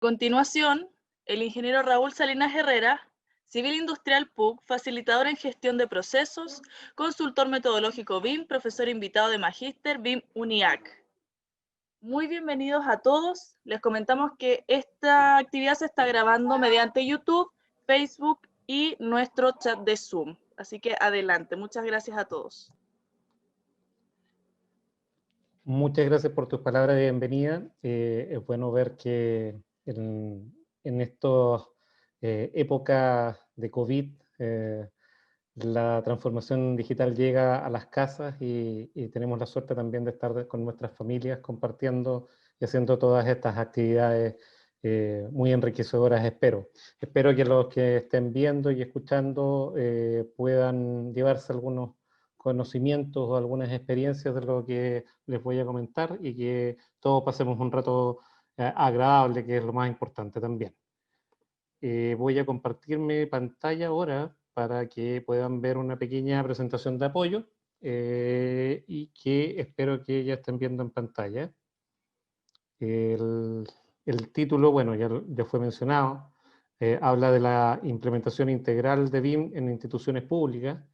Continuación, el ingeniero Raúl Salinas Herrera, civil industrial PUC, facilitador en gestión de procesos, consultor metodológico BIM, profesor invitado de Magíster BIM UNIAC. Muy bienvenidos a todos. Les comentamos que esta actividad se está grabando mediante YouTube, Facebook y nuestro chat de Zoom. Así que adelante. Muchas gracias a todos. Muchas gracias por tus palabras de bienvenida. Es bueno ver que en esta época de COVID, la transformación digital llega a las casas y tenemos la suerte también de estar con nuestras familias compartiendo y haciendo todas estas actividades muy enriquecedoras, espero. Espero que los que estén viendo y escuchando puedan llevarse algunos conocimientos o algunas experiencias de lo que les voy a comentar y que todos pasemos un rato agradable, que es lo más importante también. Voy a compartir mi pantalla ahora para que puedan ver una pequeña presentación de apoyo y que espero que ya estén viendo en pantalla. El título, bueno, ya fue mencionado, habla de la implementación integral de BIM en instituciones públicas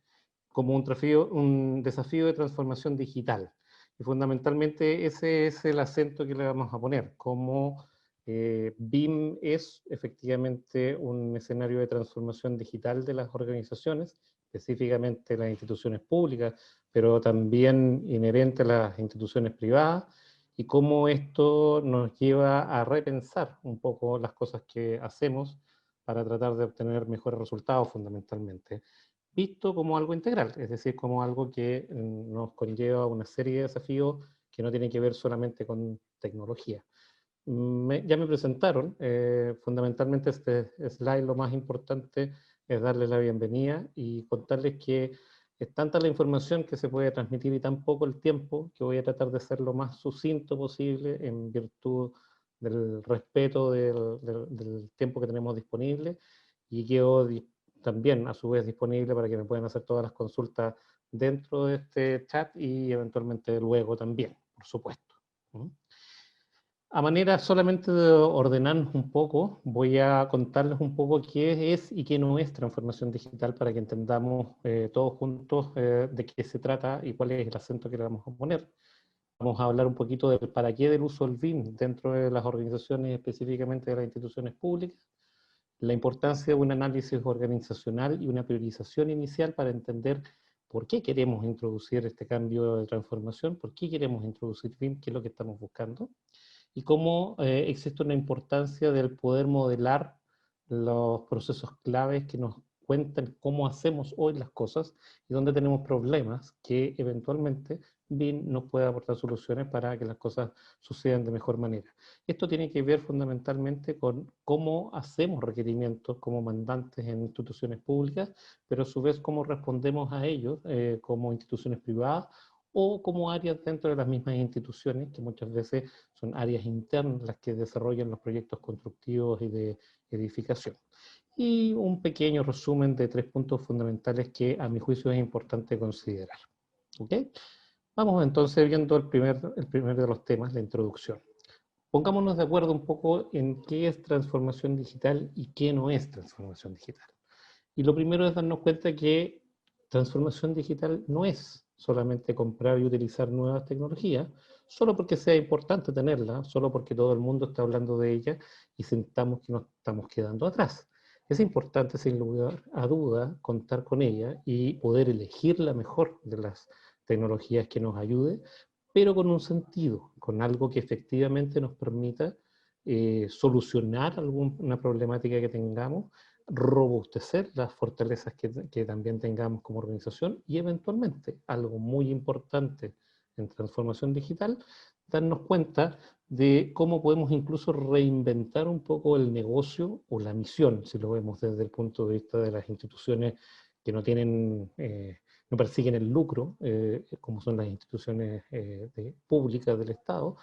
como un desafío de transformación digital. Y fundamentalmente ese es el acento que le vamos a poner, como BIM es efectivamente un escenario de transformación digital de las organizaciones, específicamente las instituciones públicas, pero también inherente a las instituciones privadas, y cómo esto nos lleva a repensar un poco las cosas que hacemos para tratar de obtener mejores resultados fundamentalmente, visto como algo integral, es decir, como algo que nos conlleva una serie de desafíos que no tienen que ver solamente con tecnología. Ya me presentaron, fundamentalmente este slide lo más importante es darles la bienvenida y contarles que es tanta la información que se puede transmitir y tan poco el tiempo que voy a tratar de ser lo más sucinto posible en virtud del respeto del tiempo que tenemos disponible, y quedo también a su vez disponible para que me puedan hacer todas las consultas dentro de este chat y eventualmente luego también, por supuesto. A manera solamente de ordenarnos un poco, voy a contarles un poco qué es y qué no es transformación digital para que entendamos todos juntos de qué se trata y cuál es el acento que le vamos a poner. Vamos a hablar un poquito del para qué del uso del BIM dentro de las organizaciones, específicamente de las instituciones públicas, la importancia de un análisis organizacional y una priorización inicial para entender por qué queremos introducir este cambio de transformación, por qué queremos introducir BIM, qué es lo que estamos buscando, y cómo existe una importancia del poder modelar los procesos claves que nos cuentan cómo hacemos hoy las cosas y dónde tenemos problemas que eventualmente BIM nos puede aportar soluciones para que las cosas sucedan de mejor manera. Esto tiene que ver fundamentalmente con cómo hacemos requerimientos como mandantes en instituciones públicas, pero a su vez cómo respondemos a ellos como instituciones privadas o como áreas dentro de las mismas instituciones, que muchas veces son áreas internas las que desarrollan los proyectos constructivos y de edificación. Y un pequeño resumen de 3 puntos fundamentales que a mi juicio es importante considerar. ¿Ok? Vamos entonces viendo el primer de los temas, la introducción. Pongámonos de acuerdo un poco en qué es transformación digital y qué no es transformación digital. Y lo primero es darnos cuenta que transformación digital no es solamente comprar y utilizar nuevas tecnologías, solo porque sea importante tenerla, solo porque todo el mundo está hablando de ella y sintamos que nos estamos quedando atrás. Es importante, sin lugar a duda, contar con ella y poder elegir la mejor de las tecnologías que nos ayude, pero con un sentido, con algo que efectivamente nos permita solucionar alguna problemática que tengamos, robustecer las fortalezas que también tengamos como organización y eventualmente, algo muy importante en transformación digital, darnos cuenta de cómo podemos incluso reinventar un poco el negocio o la misión, si lo vemos desde el punto de vista de las instituciones que no tienen, no persiguen el lucro, como son las instituciones públicas del Estado.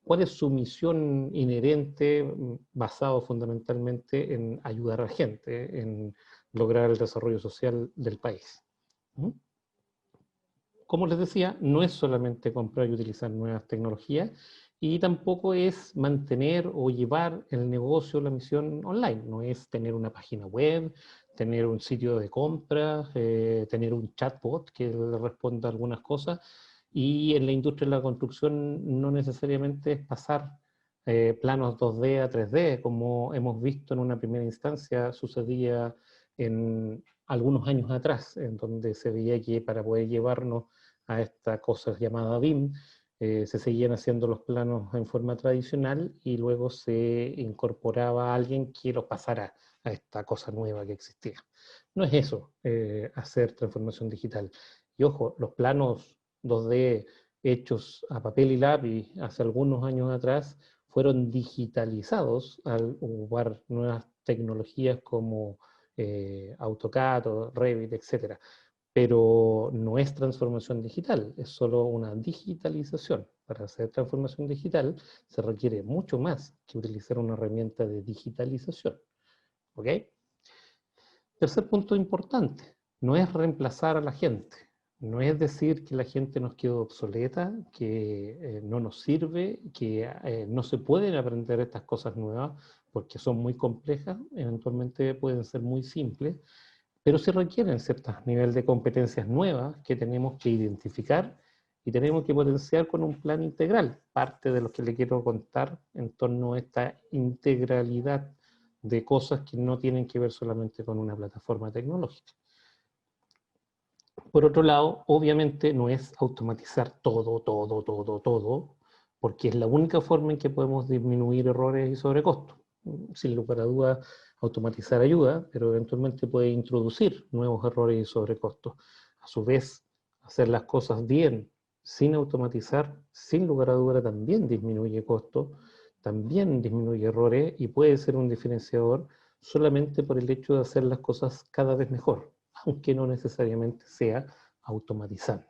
¿Cuál es su misión inherente, basado fundamentalmente en ayudar a la gente, en lograr el desarrollo social del país? Como les decía, no es solamente comprar y utilizar nuevas tecnologías, y tampoco es mantener o llevar el negocio, la misión online. No es tener una página web, tener un sitio de compras, tener un chatbot que le responda algunas cosas. Y en la industria de la construcción no necesariamente es pasar planos 2D a 3D, como hemos visto en una primera instancia sucedía en algunos años atrás, en donde se veía que para poder llevarnos a esta cosa llamada BIM, se seguían haciendo los planos en forma tradicional y luego se incorporaba a alguien que los pasara a esta cosa nueva que existía. No es eso, hacer transformación digital. Y ojo, los planos 2D hechos a papel y lápiz hace algunos años atrás fueron digitalizados al ocupar nuevas tecnologías como AutoCAD o Revit, etc. Pero no es transformación digital, es solo una digitalización. Para hacer transformación digital se requiere mucho más que utilizar una herramienta de digitalización. ¿Ok? Tercer punto importante, no es reemplazar a la gente. No es decir que la gente nos quedó obsoleta, que no nos sirve, que no se pueden aprender estas cosas nuevas porque son muy complejas, eventualmente pueden ser muy simples, pero sí requieren ciertos niveles de competencias nuevas que tenemos que identificar y tenemos que potenciar con un plan integral. Parte de lo que le quiero contar en torno a esta integralidad de cosas que no tienen que ver solamente con una plataforma tecnológica. Por otro lado, obviamente no es automatizar todo, porque es la única forma en que podemos disminuir errores y sobrecostos. Sin lugar a dudas, automatizar ayuda, pero eventualmente puede introducir nuevos errores y sobrecostos. A su vez, hacer las cosas bien, sin automatizar, sin lugar a dudas, también disminuye costos, también disminuye errores y puede ser un diferenciador solamente por el hecho de hacer las cosas cada vez mejor, aunque no necesariamente sea automatizando.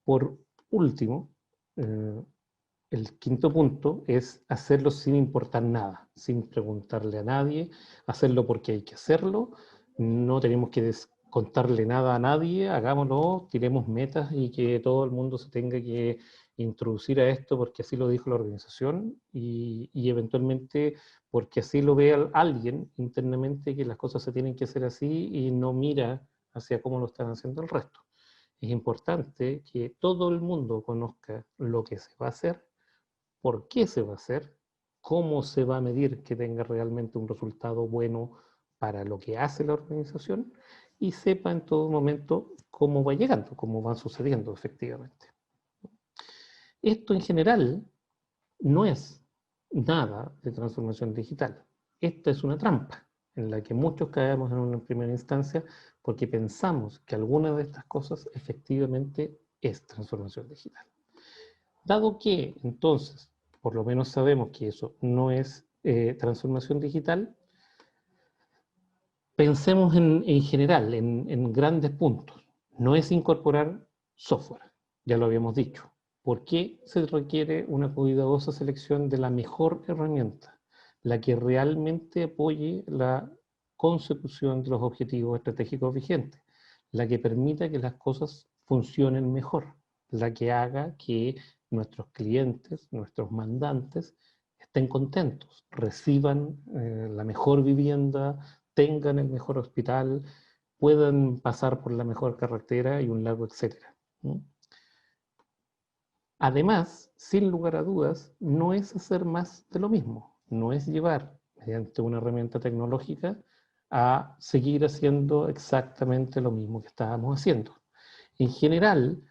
Por último, el quinto punto es hacerlo sin importar nada, sin preguntarle a nadie, hacerlo porque hay que hacerlo, no tenemos que contarle nada a nadie, hagámoslo, tiremos metas y que todo el mundo se tenga que introducir a esto porque así lo dijo la organización y eventualmente porque así lo ve alguien internamente que las cosas se tienen que hacer así y no mira hacia cómo lo están haciendo el resto. Es importante que todo el mundo conozca lo que se va a hacer, por qué se va a hacer, cómo se va a medir que tenga realmente un resultado bueno para lo que hace la organización y sepa en todo momento cómo va llegando, cómo va sucediendo efectivamente. Esto en general no es nada de transformación digital. Esta es una trampa en la que muchos caemos en una primera instancia porque pensamos que alguna de estas cosas efectivamente es transformación digital. Dado que entonces, por lo menos sabemos que eso no es transformación digital, pensemos en general, en grandes puntos. No es incorporar software, ya lo habíamos dicho. ¿Por qué se requiere una cuidadosa selección de la mejor herramienta? La que realmente apoye la consecución de los objetivos estratégicos vigentes, la que permita que las cosas funcionen mejor, la que haga que nuestros clientes, nuestros mandantes, estén contentos, reciban la mejor vivienda, tengan el mejor hospital, puedan pasar por la mejor carretera y un lago, etcétera. Además, sin lugar a dudas, no es hacer más de lo mismo, no es llevar mediante una herramienta tecnológica a seguir haciendo exactamente lo mismo que estábamos haciendo. En general,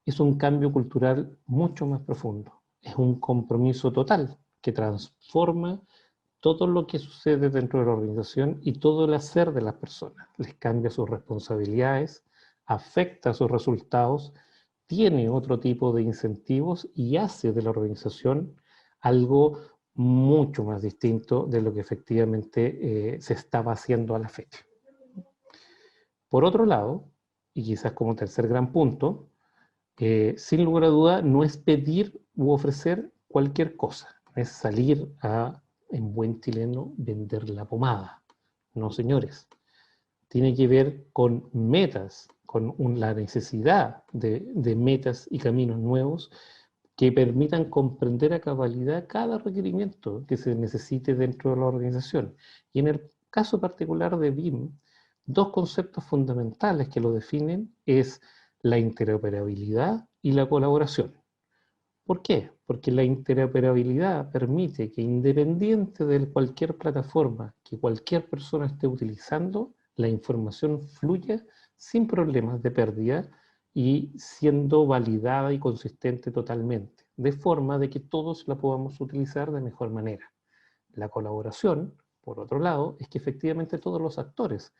es un cambio cultural mucho más profundo, es un compromiso total que transforma todo lo que sucede dentro de la organización y todo el hacer de las personas. Les cambia sus responsabilidades, afecta sus resultados, tiene otro tipo de incentivos y hace de la organización algo mucho más distinto de lo que efectivamente se estaba haciendo a la fecha. Por otro lado, y quizás como tercer gran punto, sin lugar a duda, no es pedir u ofrecer cualquier cosa, es salir a, en buen chileno, vender la pomada. No, señores. Tiene que ver con metas, con la necesidad de metas y caminos nuevos que permitan comprender a cabalidad cada requerimiento que se necesite dentro de la organización. Y en el caso particular de BIM, dos conceptos fundamentales que lo definen es la interoperabilidad y la colaboración. ¿Por qué? Porque la interoperabilidad permite que, independiente de cualquier plataforma que cualquier persona esté utilizando, la información fluya sin problemas de pérdida y siendo validada y consistente totalmente, de forma de que todos la podamos utilizar de mejor manera. La colaboración, por otro lado, es que efectivamente todos los actores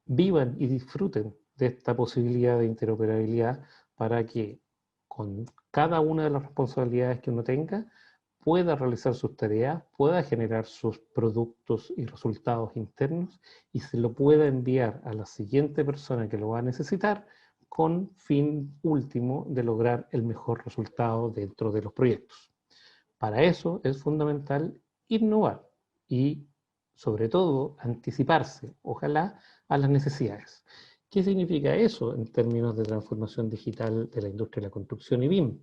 vivan y disfruten de esta posibilidad de interoperabilidad para que con cada una de las responsabilidades que uno tenga pueda realizar sus tareas, pueda generar sus productos y resultados internos y se lo pueda enviar a la siguiente persona que lo va a necesitar con fin último de lograr el mejor resultado dentro de los proyectos. Para eso es fundamental innovar y, sobre todo, anticiparse, ojalá, a las necesidades. ¿Qué significa eso en términos de transformación digital de la industria de la construcción y BIM?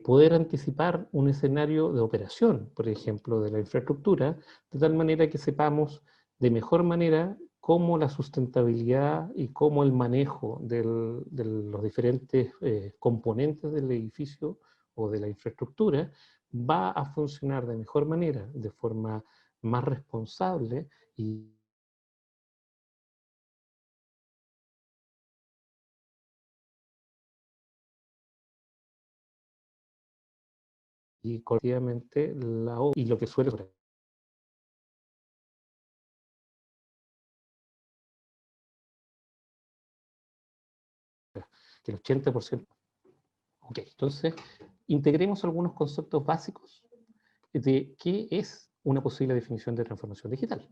Poder anticipar un escenario de operación, por ejemplo, de la infraestructura, de tal manera que sepamos de mejor manera cómo la sustentabilidad y cómo el manejo de los diferentes componentes del edificio o de la infraestructura va a funcionar de mejor manera, de forma más responsable y colectivamente y lo que suele ser que el 80%. Ok, entonces integremos algunos conceptos básicos de qué es una posible definición de transformación digital.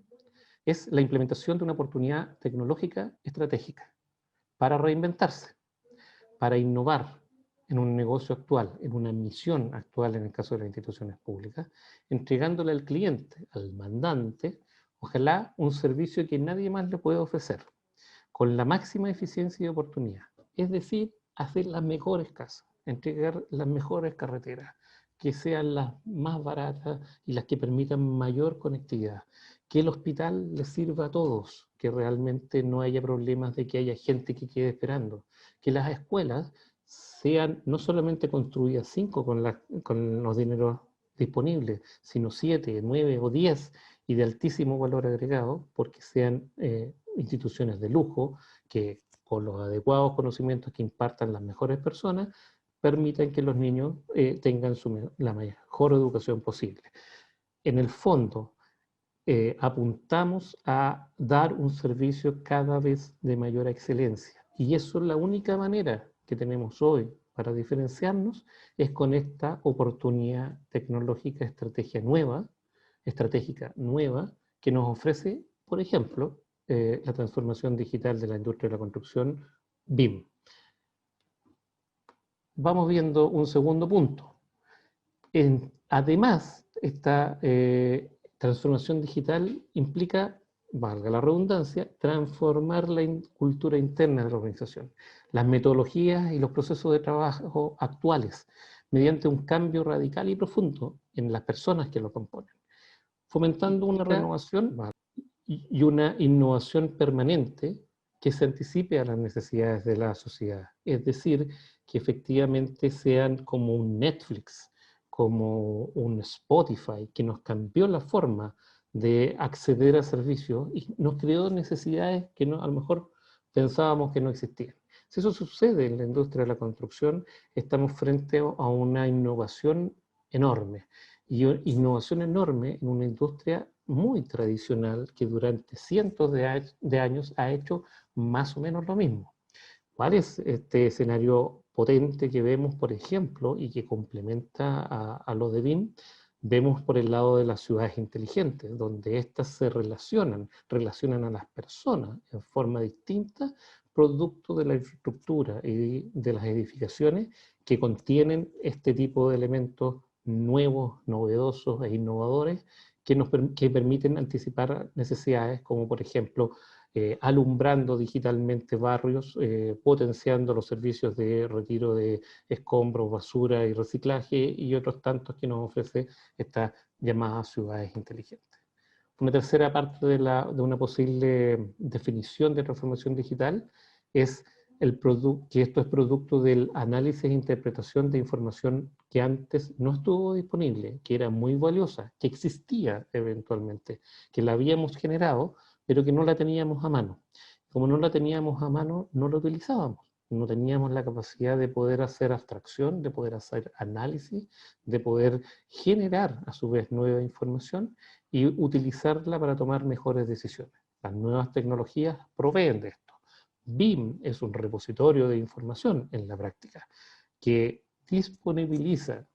Es la implementación de una oportunidad tecnológica estratégica para reinventarse, para innovar en un negocio actual, en una misión actual en el caso de las instituciones públicas, entregándole al cliente, al mandante, ojalá un servicio que nadie más le puede ofrecer, con la máxima eficiencia y oportunidad. Es decir, hacer las mejores casas, entregar las mejores carreteras, que sean las más baratas y las que permitan mayor conectividad. Que el hospital les sirva a todos, que realmente no haya problemas de que haya gente que quede esperando. Que las escuelas sean no solamente construidas 5 con los dineros disponibles, sino 7, 9 o 10 y de altísimo valor agregado, porque sean instituciones de lujo que con los adecuados conocimientos que impartan las mejores personas, permitan que los niños tengan la mejor educación posible. En el fondo, apuntamos a dar un servicio cada vez de mayor excelencia. Y eso es la única manera que tenemos hoy para diferenciarnos, es con esta oportunidad tecnológica, estratégica nueva, que nos ofrece, por ejemplo, la transformación digital de la industria de la construcción, BIM. Vamos viendo un segundo punto. Además, esta transformación digital implica, valga la redundancia, transformar la cultura interna de la organización, las metodologías y los procesos de trabajo actuales, mediante un cambio radical y profundo en las personas que lo componen, fomentando una renovación y una innovación permanente que se anticipe a las necesidades de la sociedad. Es decir, que efectivamente sean como un Netflix, como un Spotify, que nos cambió la forma de acceder a servicios y nos creó necesidades que a lo mejor pensábamos que no existían. Si eso sucede en la industria de la construcción, estamos frente a una innovación enorme. Y innovación enorme en una industria muy tradicional que durante cientos de años ha hecho más o menos lo mismo. ¿Cuál es este escenario potente que vemos, por ejemplo, y que complementa a lo de BIM? Vemos por el lado de las ciudades inteligentes, donde éstas se relacionan a las personas en forma distinta, producto de la infraestructura y de las edificaciones que contienen este tipo de elementos nuevos, novedosos e innovadores que permiten anticipar necesidades, como por ejemplo, alumbrando digitalmente barrios, potenciando los servicios de retiro de escombros, basura y reciclaje, y otros tantos que nos ofrece estas llamadas ciudades inteligentes. Una tercera parte de una posible definición de transformación digital es que esto es producto del análisis e interpretación de información que antes no estuvo disponible, que era muy valiosa, que existía eventualmente, que la habíamos generado, pero que no la teníamos a mano. Como no la teníamos a mano, no la utilizábamos. No teníamos la capacidad de poder hacer abstracción, de poder hacer análisis, de poder generar a su vez nueva información y utilizarla para tomar mejores decisiones. Las nuevas tecnologías proveen de esto. BIM es un repositorio de información en la práctica que disponibiliza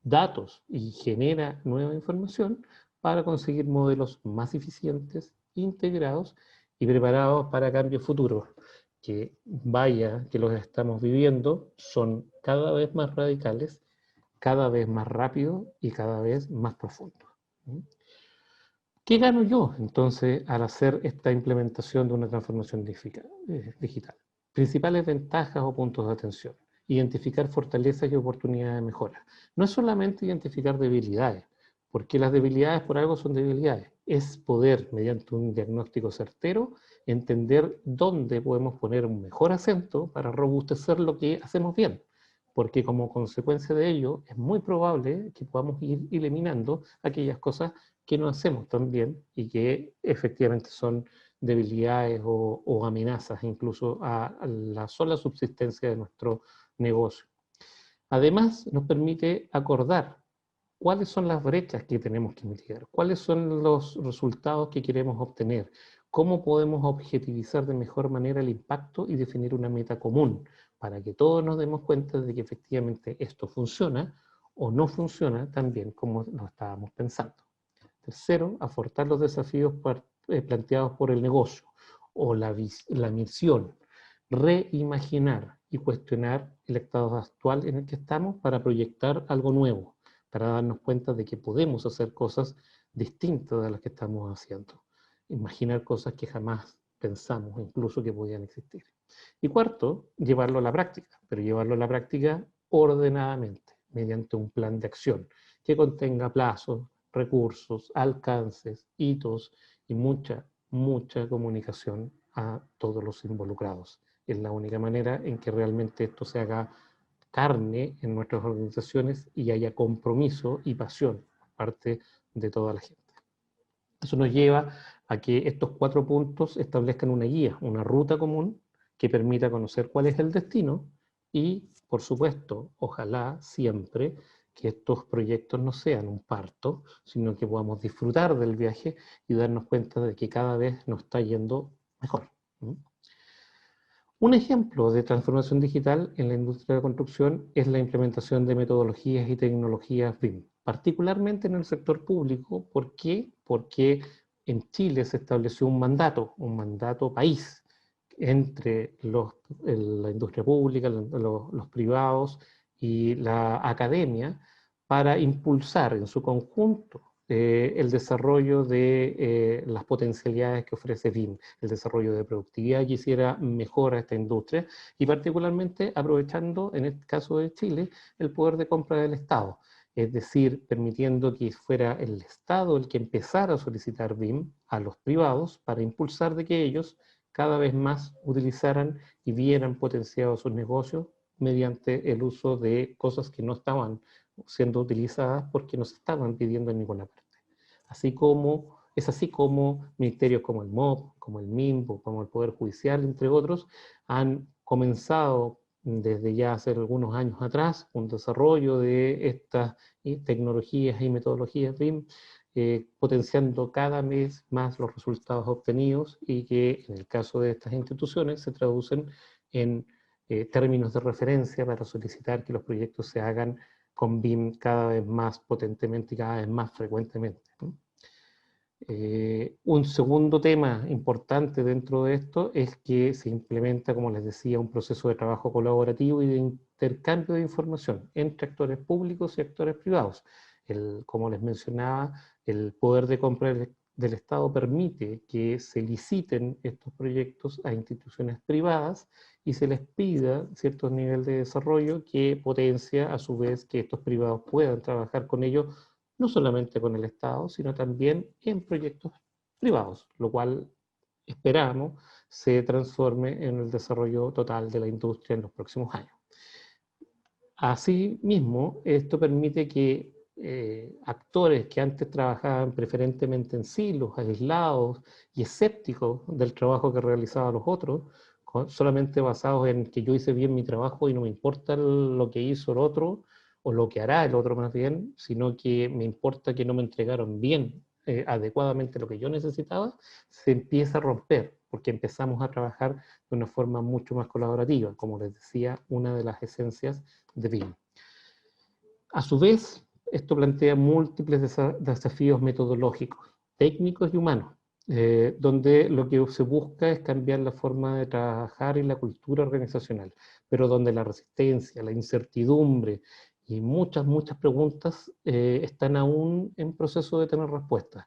datos y genera nueva información para conseguir modelos más eficientes, integrados y preparados para cambios futuros, que vaya que los estamos viviendo, son cada vez más radicales, cada vez más rápidos y cada vez más profundos. ¿Qué gano yo entonces al hacer esta implementación de una transformación digital? Principales ventajas o puntos de atención. Identificar fortalezas y oportunidades de mejora. No es solamente identificar debilidades, porque las debilidades por algo son debilidades. Es poder, mediante un diagnóstico certero, entender dónde podemos poner un mejor acento para robustecer lo que hacemos bien. Porque como consecuencia de ello, es muy probable que podamos ir eliminando aquellas cosas que no hacemos tan bien y que efectivamente son debilidades o amenazas incluso a la sola subsistencia de nuestro negocio. Además, nos permite acordar cuáles son las brechas que tenemos que mitigar, cuáles son los resultados que queremos obtener, cómo podemos objetivizar de mejor manera el impacto y definir una meta común para que todos nos demos cuenta de que efectivamente esto funciona o no funciona tan bien como lo estábamos pensando. Tercero, aportar los desafíos planteados por el negocio o la misión, reimaginar y cuestionar el estado actual en el que estamos para proyectar algo nuevo, para darnos cuenta de que podemos hacer cosas distintas de las que estamos haciendo. Imaginar cosas que jamás pensamos incluso que podían existir. Y cuarto, llevarlo a la práctica, pero llevarlo a la práctica ordenadamente, mediante un plan de acción que contenga plazos, recursos, alcances, hitos y mucha comunicación a todos los involucrados. Es la única manera en que realmente esto se haga carne en nuestras organizaciones y haya compromiso y pasión por parte de toda la gente. Eso nos lleva a que estos 4 puntos establezcan una guía, una ruta común que permita conocer cuál es el destino y, por supuesto, ojalá siempre que estos proyectos no sean un parto, sino que podamos disfrutar del viaje y darnos cuenta de que cada vez nos está yendo mejor. Un ejemplo de transformación digital en la industria de la construcción es la implementación de metodologías y tecnologías BIM, particularmente en el sector público. ¿Por qué? Porque en Chile se estableció un mandato país entre la industria pública, los privados y la academia para impulsar en su conjunto el desarrollo de las potencialidades que ofrece BIM, el desarrollo de productividad que hiciera mejor a esta industria y particularmente aprovechando, en este caso de Chile, el poder de compra del Estado, es decir, permitiendo que fuera el Estado el que empezara a solicitar BIM a los privados para impulsar de que ellos cada vez más utilizaran y vieran potenciados sus negocios mediante el uso de cosas que no estaban siendo utilizadas porque no se estaban pidiendo en ninguna parte. Es así como ministerios como el MOP, como el MIMP, como el Poder Judicial, entre otros, han comenzado desde ya hace algunos años atrás un desarrollo de estas tecnologías y metodologías BIM, potenciando cada vez más los resultados obtenidos y que en el caso de estas instituciones se traducen en términos de referencia para solicitar que los proyectos se hagan con BIM cada vez más potentemente y cada vez más frecuentemente. Un segundo tema importante dentro de esto es que se implementa, como les decía, un proceso de trabajo colaborativo y de intercambio de información entre actores públicos y actores privados. Como les mencionaba, el poder de compra del Estado permite que se liciten estos proyectos a instituciones privadas y se les pida cierto nivel de desarrollo que potencia a su vez que estos privados puedan trabajar con ellos, no solamente con el Estado, sino también en proyectos privados, lo cual esperamos se transforme en el desarrollo total de la industria en los próximos años. Asimismo, esto permite que actores que antes trabajaban preferentemente en silos, aislados y escépticos del trabajo que realizaban los otros, solamente basados en que yo hice bien mi trabajo y no me importa lo que hizo el otro, o lo que hará el otro más bien, sino que me importa que no me entregaron bien, adecuadamente lo que yo necesitaba, se empieza a romper, porque empezamos a trabajar de una forma mucho más colaborativa, como les decía, una de las esencias de BIM. A su vez, esto plantea múltiples desafíos metodológicos, técnicos y humanos, donde lo que se busca es cambiar la forma de trabajar y la cultura organizacional, pero donde la resistencia, la incertidumbre y muchas preguntas están aún en proceso de tener respuestas.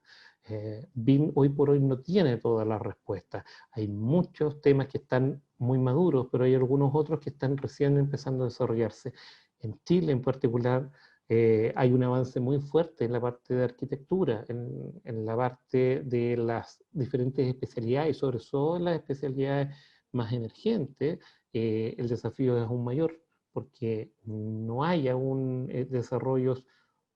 BIM hoy por hoy no tiene todas las respuestas. Hay muchos temas que están muy maduros, pero hay algunos otros que están recién empezando a desarrollarse. En Chile en particular hay un avance muy fuerte en la parte de arquitectura, en la parte de las diferentes especialidades y sobre todo en las especialidades más emergentes, el desafío es aún mayor porque no hay aún desarrollos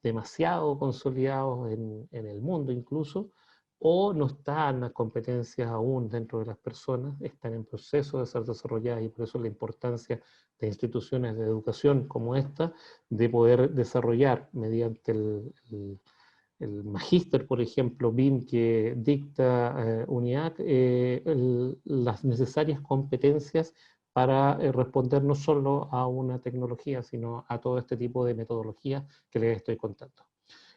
demasiado consolidados en el mundo incluso, o no están las competencias aún dentro de las personas, están en proceso de ser desarrolladas y por eso la importancia de instituciones de educación como esta, de poder desarrollar mediante el magíster, por ejemplo, BIM que dicta UNIAC, las necesarias competencias para responder no solo a una tecnología, sino a todo este tipo de metodologías que les estoy contando.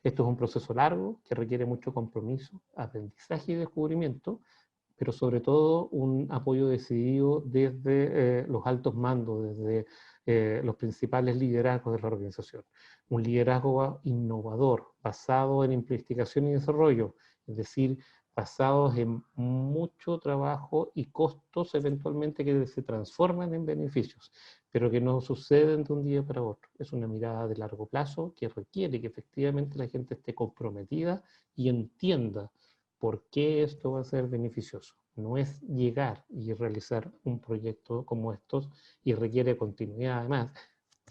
Esto es un proceso largo que requiere mucho compromiso, aprendizaje y descubrimiento, pero sobre todo un apoyo decidido desde los altos mandos, desde los principales liderazgos de la organización. Un liderazgo innovador, basado en investigación y desarrollo, es decir, basados en mucho trabajo y costos eventualmente que se transforman en beneficios, pero que no suceden de un día para otro. Es una mirada de largo plazo que requiere que efectivamente la gente esté comprometida y entienda por qué esto va a ser beneficioso. No es llegar y realizar un proyecto como estos y requiere continuidad. Además,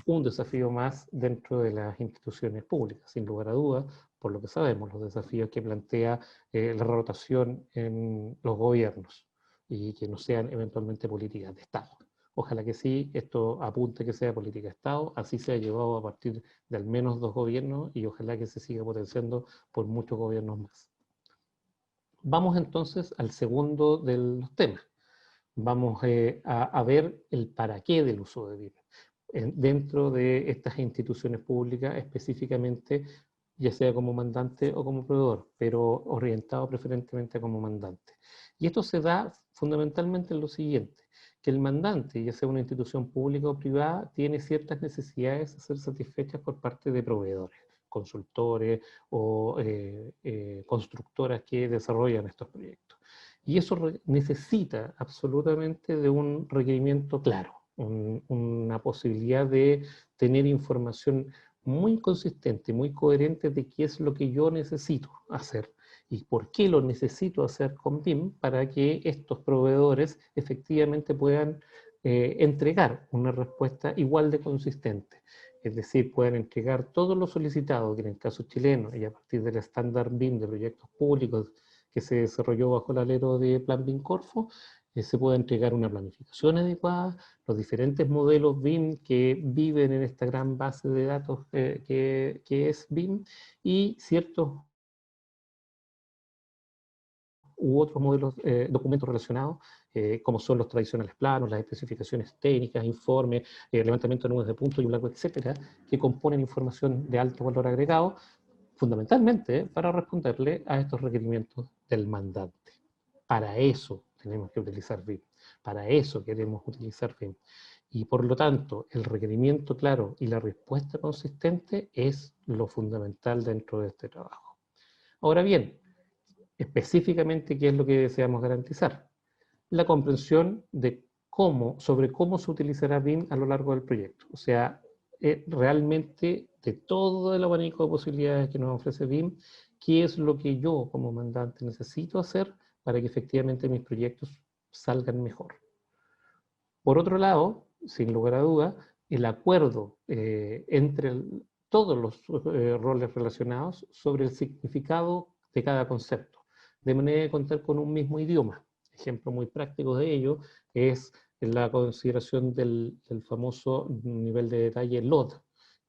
un desafío más dentro de las instituciones públicas, sin lugar a dudas, por lo que sabemos, los desafíos que plantea la rotación en los gobiernos y que no sean eventualmente políticas de Estado. Ojalá que sí, esto apunte que sea política de Estado, así se ha llevado a partir de al menos 2 gobiernos y ojalá que se siga potenciando por muchos gobiernos más. Vamos entonces al segundo de los temas. Vamos a ver el para qué del uso de BIM dentro de estas instituciones públicas, específicamente ya sea como mandante o como proveedor, pero orientado preferentemente como mandante. Y esto se da fundamentalmente en lo siguiente, que el mandante, ya sea una institución pública o privada, tiene ciertas necesidades a ser satisfechas por parte de proveedores, consultores o constructoras que desarrollan estos proyectos. Y eso necesita absolutamente de un requerimiento claro, una posibilidad de tener información muy consistente, muy coherente de qué es lo que yo necesito hacer y por qué lo necesito hacer con BIM para que estos proveedores efectivamente puedan entregar una respuesta igual de consistente. Es decir, puedan entregar todo lo solicitado, que en el caso chileno, y a partir del estándar BIM de proyectos públicos que se desarrolló bajo el alero de Plan BIM Corfo, se puede entregar una planificación adecuada, los diferentes modelos BIM que viven en esta gran base de datos que es BIM, y ciertos u otros modelos, documentos relacionados, como son los tradicionales planos, las especificaciones técnicas, informes, levantamiento de nubes de puntos y blanco, etcétera, que componen información de alto valor agregado, fundamentalmente para responderle a estos requerimientos del mandante. Para eso tenemos que utilizar BIM, para eso queremos utilizar BIM. Y por lo tanto, el requerimiento claro y la respuesta consistente es lo fundamental dentro de este trabajo. Ahora bien, específicamente, ¿qué es lo que deseamos garantizar? La comprensión de sobre cómo se utilizará BIM a lo largo del proyecto. O sea, realmente de todo el abanico de posibilidades que nos ofrece BIM, ¿qué es lo que yo como mandante necesito hacer para que efectivamente mis proyectos salgan mejor? Por otro lado, sin lugar a duda, el acuerdo entre todos los roles relacionados sobre el significado de cada concepto, de manera de contar con un mismo idioma. Ejemplo muy práctico de ello es la consideración del famoso nivel de detalle LOD,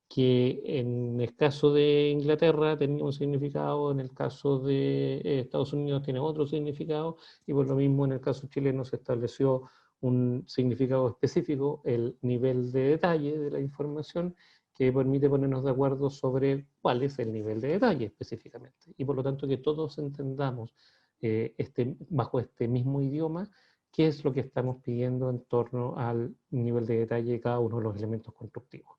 que en el caso de Inglaterra tenía un significado, en el caso de Estados Unidos tiene otro significado, y por lo mismo en el caso chileno se estableció un significado específico, el nivel de detalle de la información, que permite ponernos de acuerdo sobre cuál es el nivel de detalle específicamente. Y por lo tanto que todos entendamos bajo este mismo idioma qué es lo que estamos pidiendo en torno al nivel de detalle de cada uno de los elementos constructivos.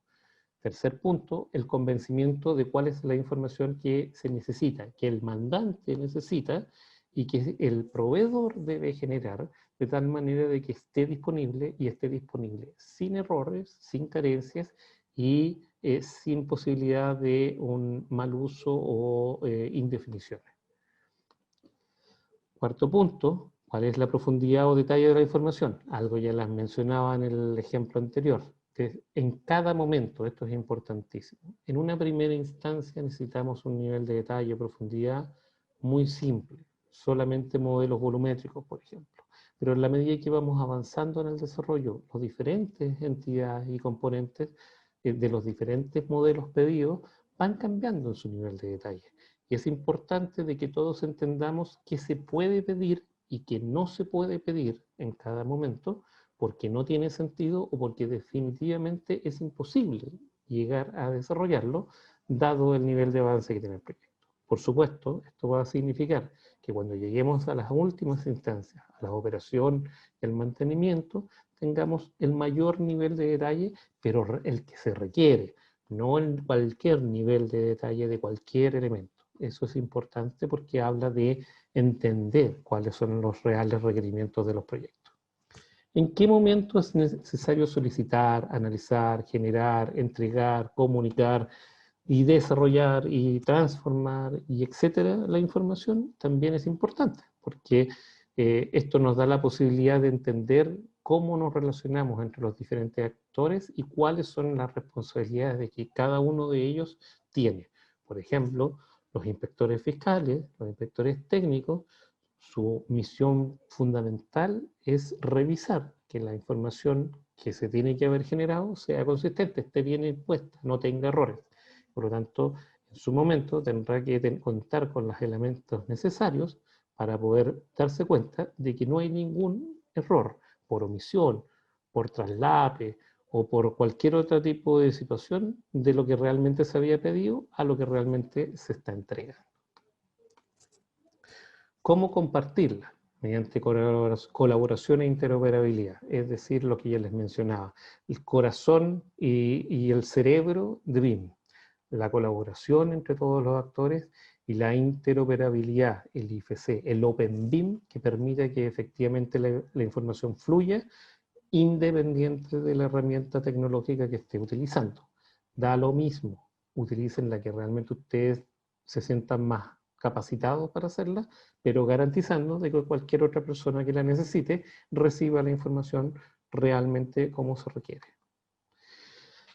Tercer punto, el convencimiento de cuál es la información que se necesita, que el mandante necesita y que el proveedor debe generar de tal manera de que esté disponible y esté disponible sin errores, sin carencias y sin posibilidad de un mal uso o indefiniciones. Cuarto punto, ¿cuál es la profundidad o detalle de la información? Algo ya las mencionaba en el ejemplo anterior. Que en cada momento, esto es importantísimo, en una primera instancia necesitamos un nivel de detalle o profundidad muy simple, solamente modelos volumétricos, por ejemplo. Pero en la medida que vamos avanzando en el desarrollo, las diferentes entidades y componentes de los diferentes modelos pedidos van cambiando en su nivel de detalle. Y es importante de que todos entendamos qué se puede pedir y qué no se puede pedir en cada momento, porque no tiene sentido o porque definitivamente es imposible llegar a desarrollarlo, dado el nivel de avance que tiene el proyecto. Por supuesto, esto va a significar que cuando lleguemos a las últimas instancias, a la operación y el mantenimiento, tengamos el mayor nivel de detalle, pero el que se requiere, no en cualquier nivel de detalle de cualquier elemento. Eso es importante porque habla de entender cuáles son los reales requerimientos de los proyectos. ¿En qué momento es necesario solicitar, analizar, generar, entregar, comunicar y desarrollar y transformar y etcétera la información? También es importante, porque esto nos da la posibilidad de entender cómo nos relacionamos entre los diferentes actores y cuáles son las responsabilidades de que cada uno de ellos tiene. Por ejemplo, los inspectores fiscales, los inspectores técnicos, su misión fundamental es revisar que la información que se tiene que haber generado sea consistente, esté bien impuesta, no tenga errores. Por lo tanto, en su momento tendrá que contar con los elementos necesarios para poder darse cuenta de que no hay ningún error por omisión, por traslape o por cualquier otro tipo de situación de lo que realmente se había pedido a lo que realmente se está entregando. ¿Cómo compartirla? Mediante colaboración e interoperabilidad, es decir, lo que ya les mencionaba, el corazón y el cerebro de BIM, la colaboración entre todos los actores y la interoperabilidad, el IFC, el Open BIM, que permite que efectivamente la información fluya independiente de la herramienta tecnológica que esté utilizando. Da lo mismo, utilicen la que realmente ustedes se sientan más capacitados para hacerla, pero garantizando de que cualquier otra persona que la necesite reciba la información realmente como se requiere.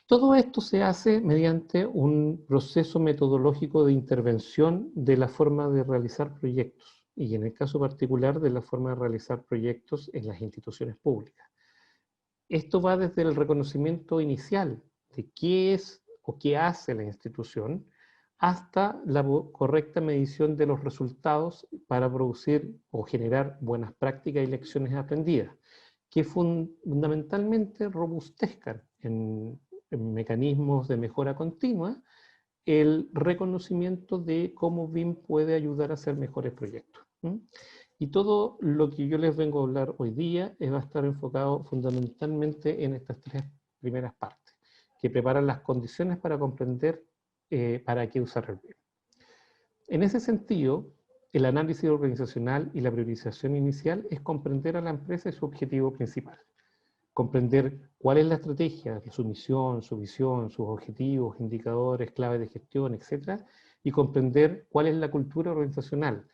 Todo esto se hace mediante un proceso metodológico de intervención de la forma de realizar proyectos, y en el caso particular de la forma de realizar proyectos en las instituciones públicas. Esto va desde el reconocimiento inicial de qué es o qué hace la institución, hasta la correcta medición de los resultados para producir o generar buenas prácticas y lecciones aprendidas, que fundamentalmente robustezcan en mecanismos de mejora continua el reconocimiento de cómo BIM puede ayudar a hacer mejores proyectos. Y todo lo que yo les vengo a hablar hoy día va a estar enfocado fundamentalmente en estas tres primeras partes, que preparan las condiciones para comprender para qué usar el BIM. En ese sentido, el análisis organizacional y la priorización inicial es comprender a la empresa y su objetivo principal. Comprender cuál es la estrategia, su misión, su visión, sus objetivos, indicadores, claves de gestión, etc. Y comprender cuál es la cultura organizacional,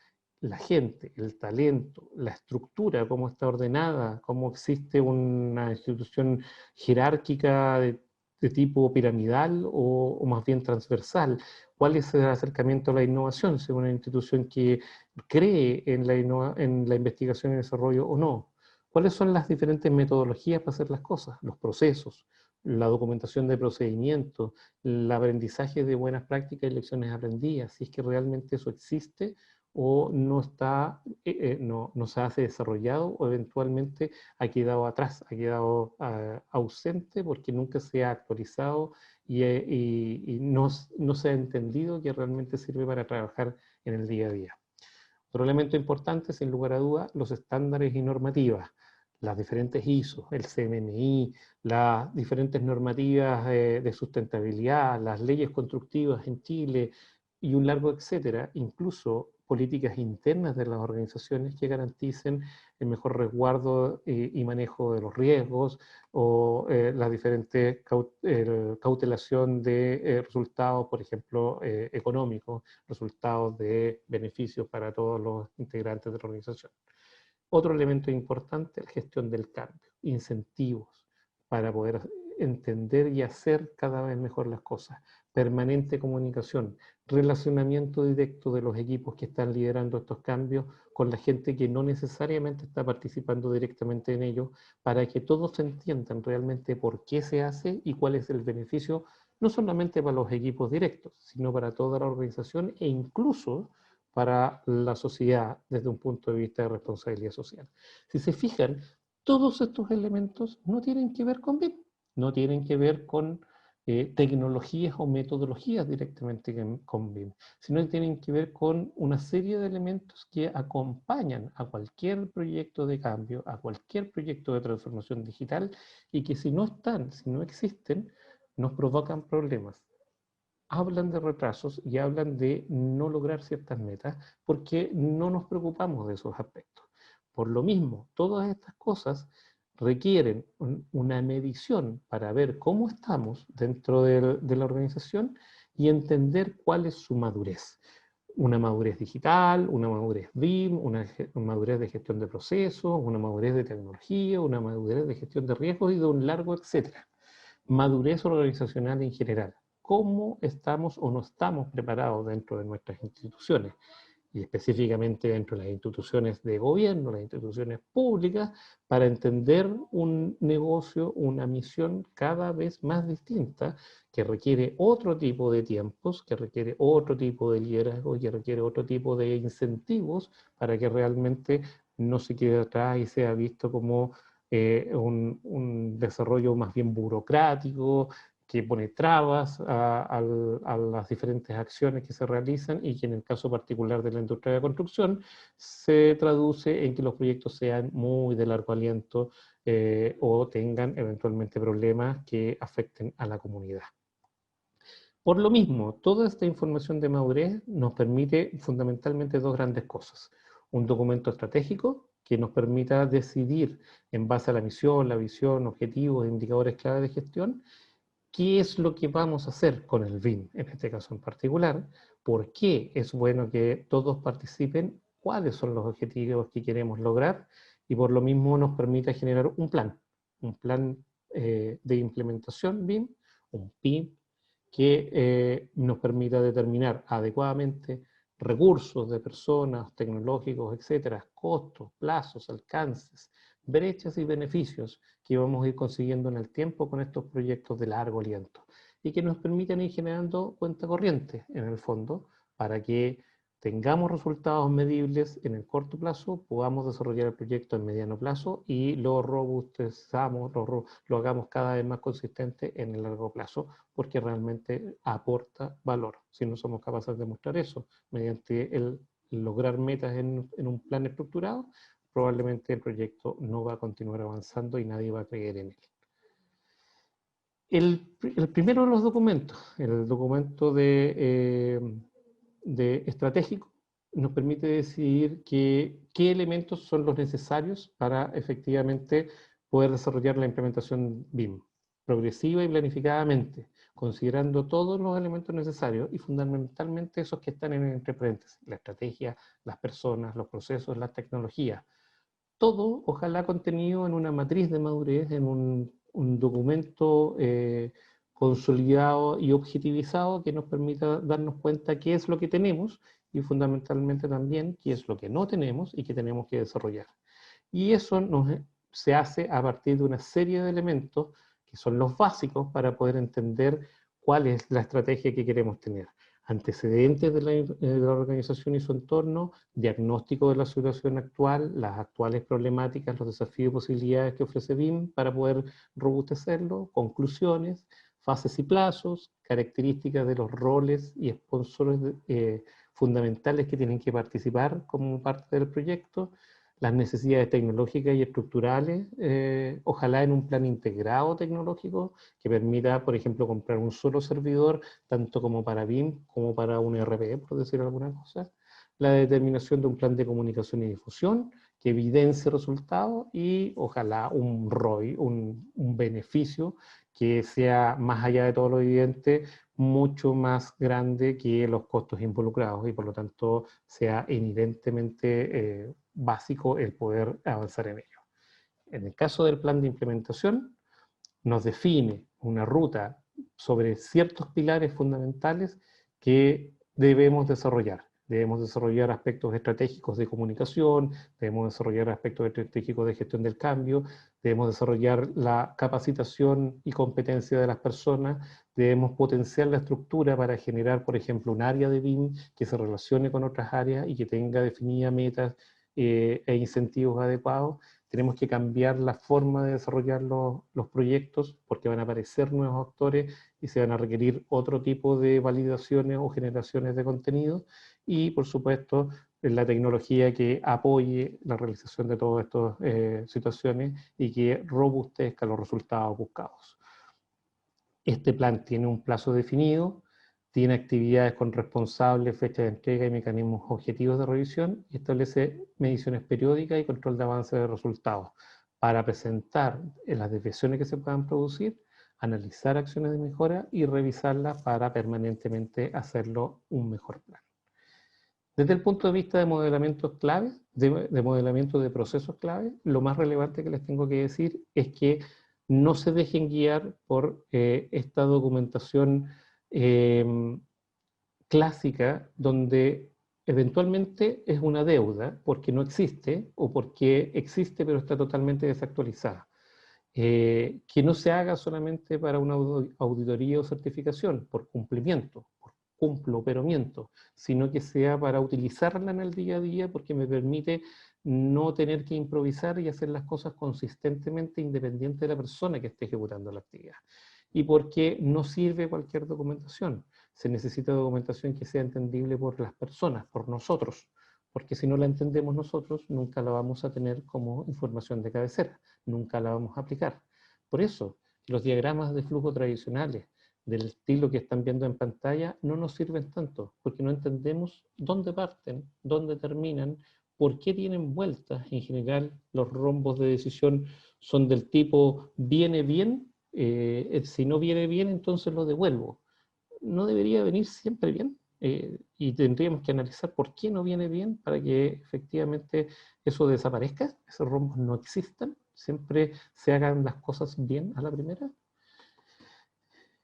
la gente, el talento, la estructura, cómo está ordenada, cómo existe una institución jerárquica de tipo piramidal o más bien transversal. ¿Cuál es el acercamiento a la innovación? Si es una institución que cree en la investigación y desarrollo o no. ¿Cuáles son las diferentes metodologías para hacer las cosas? Los procesos, la documentación de procedimientos, el aprendizaje de buenas prácticas y lecciones aprendidas, si es que realmente eso existe o no está, no se hace desarrollado o eventualmente ha quedado atrás, ha quedado ausente porque nunca se ha actualizado y no se ha entendido que realmente sirve para trabajar en el día a día. Otro elemento importante, sin lugar a dudas, los estándares y normativas, las diferentes ISO, el CMMI, las diferentes normativas de sustentabilidad, las leyes constructivas en Chile y un largo etcétera, incluso políticas internas de las organizaciones que garanticen el mejor resguardo y manejo de los riesgos o la diferente cautelación de resultados, por ejemplo, económicos, resultados de beneficios para todos los integrantes de la organización. Otro elemento importante, la gestión del cambio, incentivos para poder entender y hacer cada vez mejor las cosas, permanente comunicación, relacionamiento directo de los equipos que están liderando estos cambios con la gente que no necesariamente está participando directamente en ello, para que todos entiendan realmente por qué se hace y cuál es el beneficio, no solamente para los equipos directos, sino para toda la organización e incluso para la sociedad desde un punto de vista de responsabilidad social. Si se fijan, todos estos elementos no tienen que ver con BIM, no tienen que ver con tecnologías o metodologías directamente con BIM, sino que tienen que ver con una serie de elementos que acompañan a cualquier proyecto de cambio, a cualquier proyecto de transformación digital y que si no están, si no existen, nos provocan problemas. Hablan de retrasos y hablan de no lograr ciertas metas porque no nos preocupamos de esos aspectos. Por lo mismo, todas estas cosas requieren una medición para ver cómo estamos dentro de la organización y entender cuál es su madurez. Una madurez digital, una madurez BIM, una madurez de gestión de procesos, una madurez de tecnología, una madurez de gestión de riesgos y de un largo etcétera. Madurez organizacional en general. ¿Cómo estamos o no estamos preparados dentro de nuestras instituciones? Y específicamente dentro de las instituciones de gobierno, las instituciones públicas, para entender un negocio, una misión cada vez más distinta, que requiere otro tipo de tiempos, que requiere otro tipo de liderazgo, que requiere otro tipo de incentivos para que realmente no se quede atrás y sea visto como un desarrollo más bien burocrático, que pone trabas a las diferentes acciones que se realizan y que en el caso particular de la industria de la construcción se traduce en que los proyectos sean muy de largo aliento o tengan eventualmente problemas que afecten a la comunidad. Por lo mismo, toda esta información de madurez nos permite fundamentalmente dos grandes cosas. Un documento estratégico que nos permita decidir en base a la misión, la visión, objetivos, indicadores clave de gestión, qué es lo que vamos a hacer con el BIM, en este caso en particular, por qué es bueno que todos participen, cuáles son los objetivos que queremos lograr y por lo mismo nos permite generar un plan de implementación BIM, un PIM, que nos permita determinar adecuadamente recursos de personas, tecnológicos, etcétera, costos, plazos, alcances, brechas y beneficios que vamos a ir consiguiendo en el tiempo con estos proyectos de largo aliento y que nos permitan ir generando cuenta corriente en el fondo para que tengamos resultados medibles en el corto plazo, podamos desarrollar el proyecto en mediano plazo y lo robustezamos, lo hagamos cada vez más consistente en el largo plazo, porque realmente aporta valor. Si no somos capaces de mostrar eso mediante el lograr metas en un plan estructurado, probablemente el proyecto no va a continuar avanzando y nadie va a creer en él. El primero de los documentos, el documento de estratégico, nos permite decidir qué elementos son los necesarios para efectivamente poder desarrollar la implementación BIM, progresiva y planificadamente, considerando todos los elementos necesarios y fundamentalmente esos que están entre paréntesis, la estrategia, las personas, los procesos, las tecnologías. Todo, ojalá contenido en una matriz de madurez, en un documento consolidado y objetivizado que nos permita darnos cuenta qué es lo que tenemos y fundamentalmente también qué es lo que no tenemos y que tenemos que desarrollar. Y eso se hace a partir de una serie de elementos que son los básicos para poder entender cuál es la estrategia que queremos tener. Antecedentes de la organización y su entorno, diagnóstico de la situación actual, las actuales problemáticas, los desafíos y posibilidades que ofrece BIM para poder robustecerlo, conclusiones, fases y plazos, características de los roles y sponsores fundamentales que tienen que participar como parte del proyecto, las necesidades tecnológicas y estructurales, ojalá en un plan integrado tecnológico que permita, por ejemplo, comprar un solo servidor, tanto como para BIM como para un ERP, por decir alguna cosa, la determinación de un plan de comunicación y difusión que evidencie resultados y ojalá un ROI, un beneficio que sea, más allá de todo lo evidente, mucho más grande que los costos involucrados y por lo tanto sea evidentemente básico el poder avanzar en ello. En el caso del plan de implementación, nos define una ruta sobre ciertos pilares fundamentales que debemos desarrollar. Debemos desarrollar aspectos estratégicos de comunicación, debemos desarrollar aspectos estratégicos de gestión del cambio, debemos desarrollar la capacitación y competencia de las personas, debemos potenciar la estructura para generar, por ejemplo, un área de BIM que se relacione con otras áreas y que tenga definidas metas e incentivos adecuados. Tenemos que cambiar la forma de desarrollar los proyectos porque van a aparecer nuevos actores y se van a requerir otro tipo de validaciones o generaciones de contenido y, por supuesto, la tecnología que apoye la realización de todas estas situaciones y que robustezca los resultados buscados. Este plan tiene un plazo definido, tiene actividades con responsables, fecha de entrega y mecanismos objetivos de revisión y establece mediciones periódicas y control de avance de resultados para presentar las desviaciones que se puedan producir, analizar acciones de mejora y revisarlas para permanentemente hacerlo un mejor plan. Desde el punto de vista de modelamientos clave, de modelamiento de procesos clave, lo más relevante que les tengo que decir es que no se dejen guiar por esta documentación clásica donde eventualmente es una deuda porque no existe o porque existe pero está totalmente desactualizada. Que no se haga solamente para una auditoría o certificación por cumplimiento, por cumplo pero miento, sino que sea para utilizarla en el día a día porque me permite no tener que improvisar y hacer las cosas consistentemente independiente de la persona que esté ejecutando la actividad. Y porque no sirve cualquier documentación. Se necesita documentación que sea entendible por las personas, por nosotros, porque si no la entendemos nosotros, nunca la vamos a tener como información de cabecera, nunca la vamos a aplicar. Por eso, los diagramas de flujo tradicionales, del estilo que están viendo en pantalla, no nos sirven tanto, porque no entendemos dónde parten, dónde terminan, por qué tienen vueltas. En general, los rombos de decisión son del tipo, viene bien, si no viene bien, entonces lo devuelvo. No debería venir siempre bien. Y tendríamos que analizar por qué no viene bien para que efectivamente eso desaparezca, esos rombos no existan, siempre se hagan las cosas bien a la primera.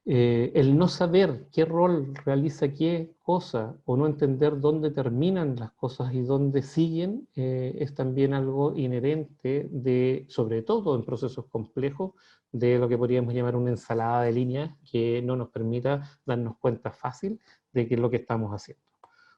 El no saber qué rol realiza qué cosa o no entender dónde terminan las cosas y dónde siguen es también algo inherente de, sobre todo en procesos complejos, de lo que podríamos llamar una ensalada de líneas que no nos permita darnos cuenta fácil de qué es lo que estamos haciendo.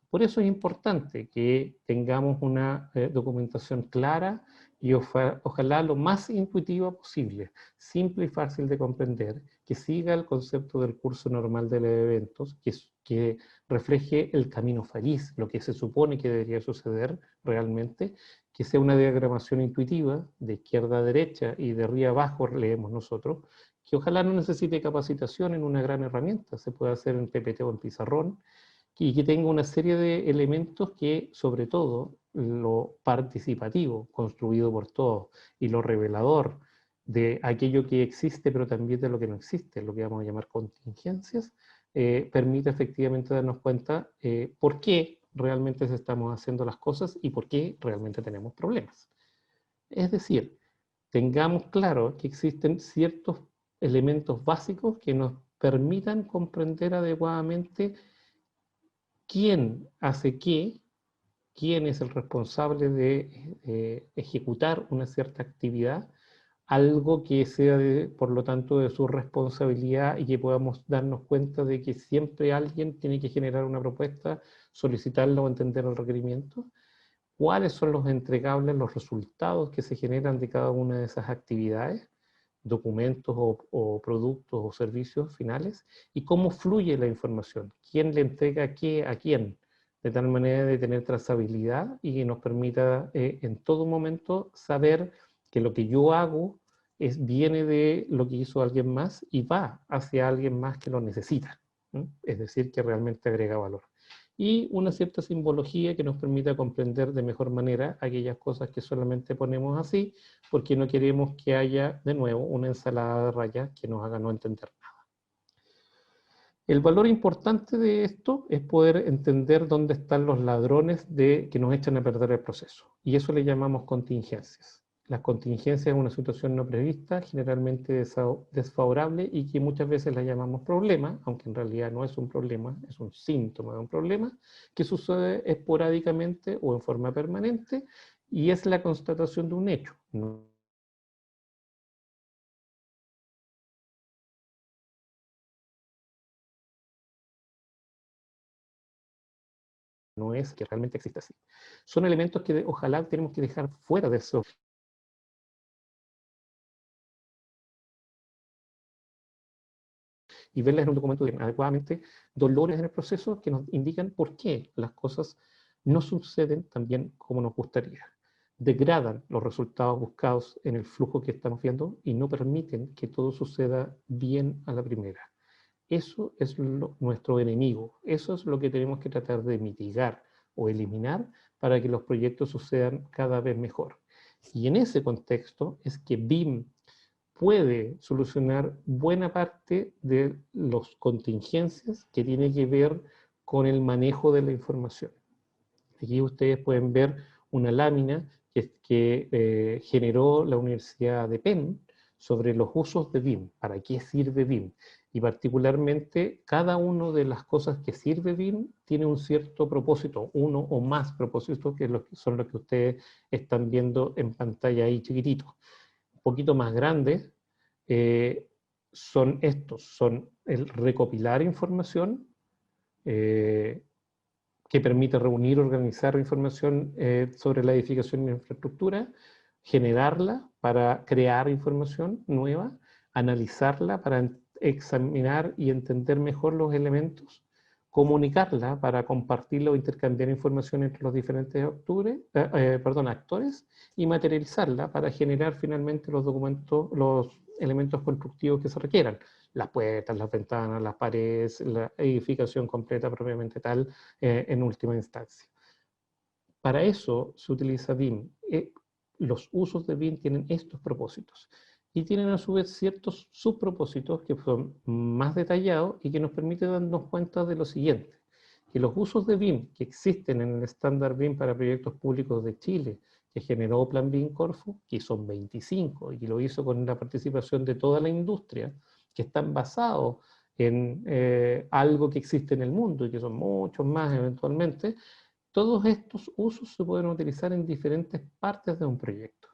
Por eso es importante que tengamos una documentación clara y ojalá lo más intuitiva posible, simple y fácil de comprender, que siga el concepto del curso normal de los eventos, que refleje el camino feliz, lo que se supone que debería suceder realmente, que sea una diagramación intuitiva, de izquierda a derecha y de arriba a abajo leemos nosotros, que ojalá no necesite capacitación en una gran herramienta, se puede hacer en PPT o en pizarrón, y que tenga una serie de elementos que, sobre todo, lo participativo, construido por todos, y lo revelador de aquello que existe, pero también de lo que no existe, lo que vamos a llamar contingencias, permite efectivamente darnos cuenta por qué realmente se estamos haciendo las cosas y por qué realmente tenemos problemas. Es decir, tengamos claro que existen ciertos elementos básicos que nos permitan comprender adecuadamente quién hace qué, quién es el responsable de ejecutar una cierta actividad, algo que sea, por lo tanto, de su responsabilidad y que podamos darnos cuenta de que siempre alguien tiene que generar una propuesta, solicitarla o entender el requerimiento, cuáles son los entregables, los resultados que se generan de cada una de esas actividades, documentos o productos o servicios finales, y cómo fluye la información, quién le entrega qué a quién, de tal manera de tener trazabilidad y que nos permita en todo momento saber que lo que yo hago viene de lo que hizo alguien más y va hacia alguien más que lo necesita, ¿no? Es decir, que realmente agrega valor. Y una cierta simbología que nos permita comprender de mejor manera aquellas cosas que solamente ponemos así, porque no queremos que haya de nuevo una ensalada de rayas que nos haga no entender nada. El valor importante de esto es poder entender dónde están los ladrones que nos echan a perder el proceso. Y eso le llamamos contingencias. Las contingencias es una situación no prevista, generalmente desfavorable y que muchas veces la llamamos problema, aunque en realidad no es un problema, es un síntoma de un problema, que sucede esporádicamente o en forma permanente y es la constatación de un hecho. No es que realmente exista así. Son elementos que ojalá tenemos que dejar fuera de eso. Y verlas en un documento adecuadamente dolores en el proceso que nos indican por qué las cosas no suceden tan bien como nos gustaría. Degradan los resultados buscados en el flujo que estamos viendo y no permiten que todo suceda bien a la primera. Eso es nuestro enemigo. Eso es lo que tenemos que tratar de mitigar o eliminar para que los proyectos sucedan cada vez mejor. Y en ese contexto es que BIM puede solucionar buena parte de las contingencias que tiene que ver con el manejo de la información. Aquí ustedes pueden ver una lámina que generó la Universidad de Penn sobre los usos de BIM, para qué sirve BIM. Y particularmente, cada una de las cosas que sirve BIM tiene un cierto propósito, uno o más propósitos, que son los que ustedes están viendo en pantalla ahí chiquititos. Un poquito más grandes, son estos, son el recopilar información, que permite reunir, organizar información sobre la edificación y la infraestructura, generarla para crear información nueva, analizarla para examinar y entender mejor los elementos, comunicarla para compartirla o intercambiar información entre los diferentes actores y materializarla para generar finalmente los documentos, los elementos constructivos que se requieran, las puertas, las ventanas, las paredes, la edificación completa propiamente tal, en última instancia. Para eso se utiliza BIM. Los usos de BIM tienen estos propósitos y tienen a su vez ciertos subpropósitos que son más detallados y que nos permiten darnos cuenta de lo siguiente, que los usos de BIM que existen en el estándar BIM para proyectos públicos de Chile, que generó Plan BIM Corfo, que son 25 y que lo hizo con la participación de toda la industria, que están basados en algo que existe en el mundo y que son muchos más eventualmente. Todos estos usos se pueden utilizar en diferentes partes de un proyecto.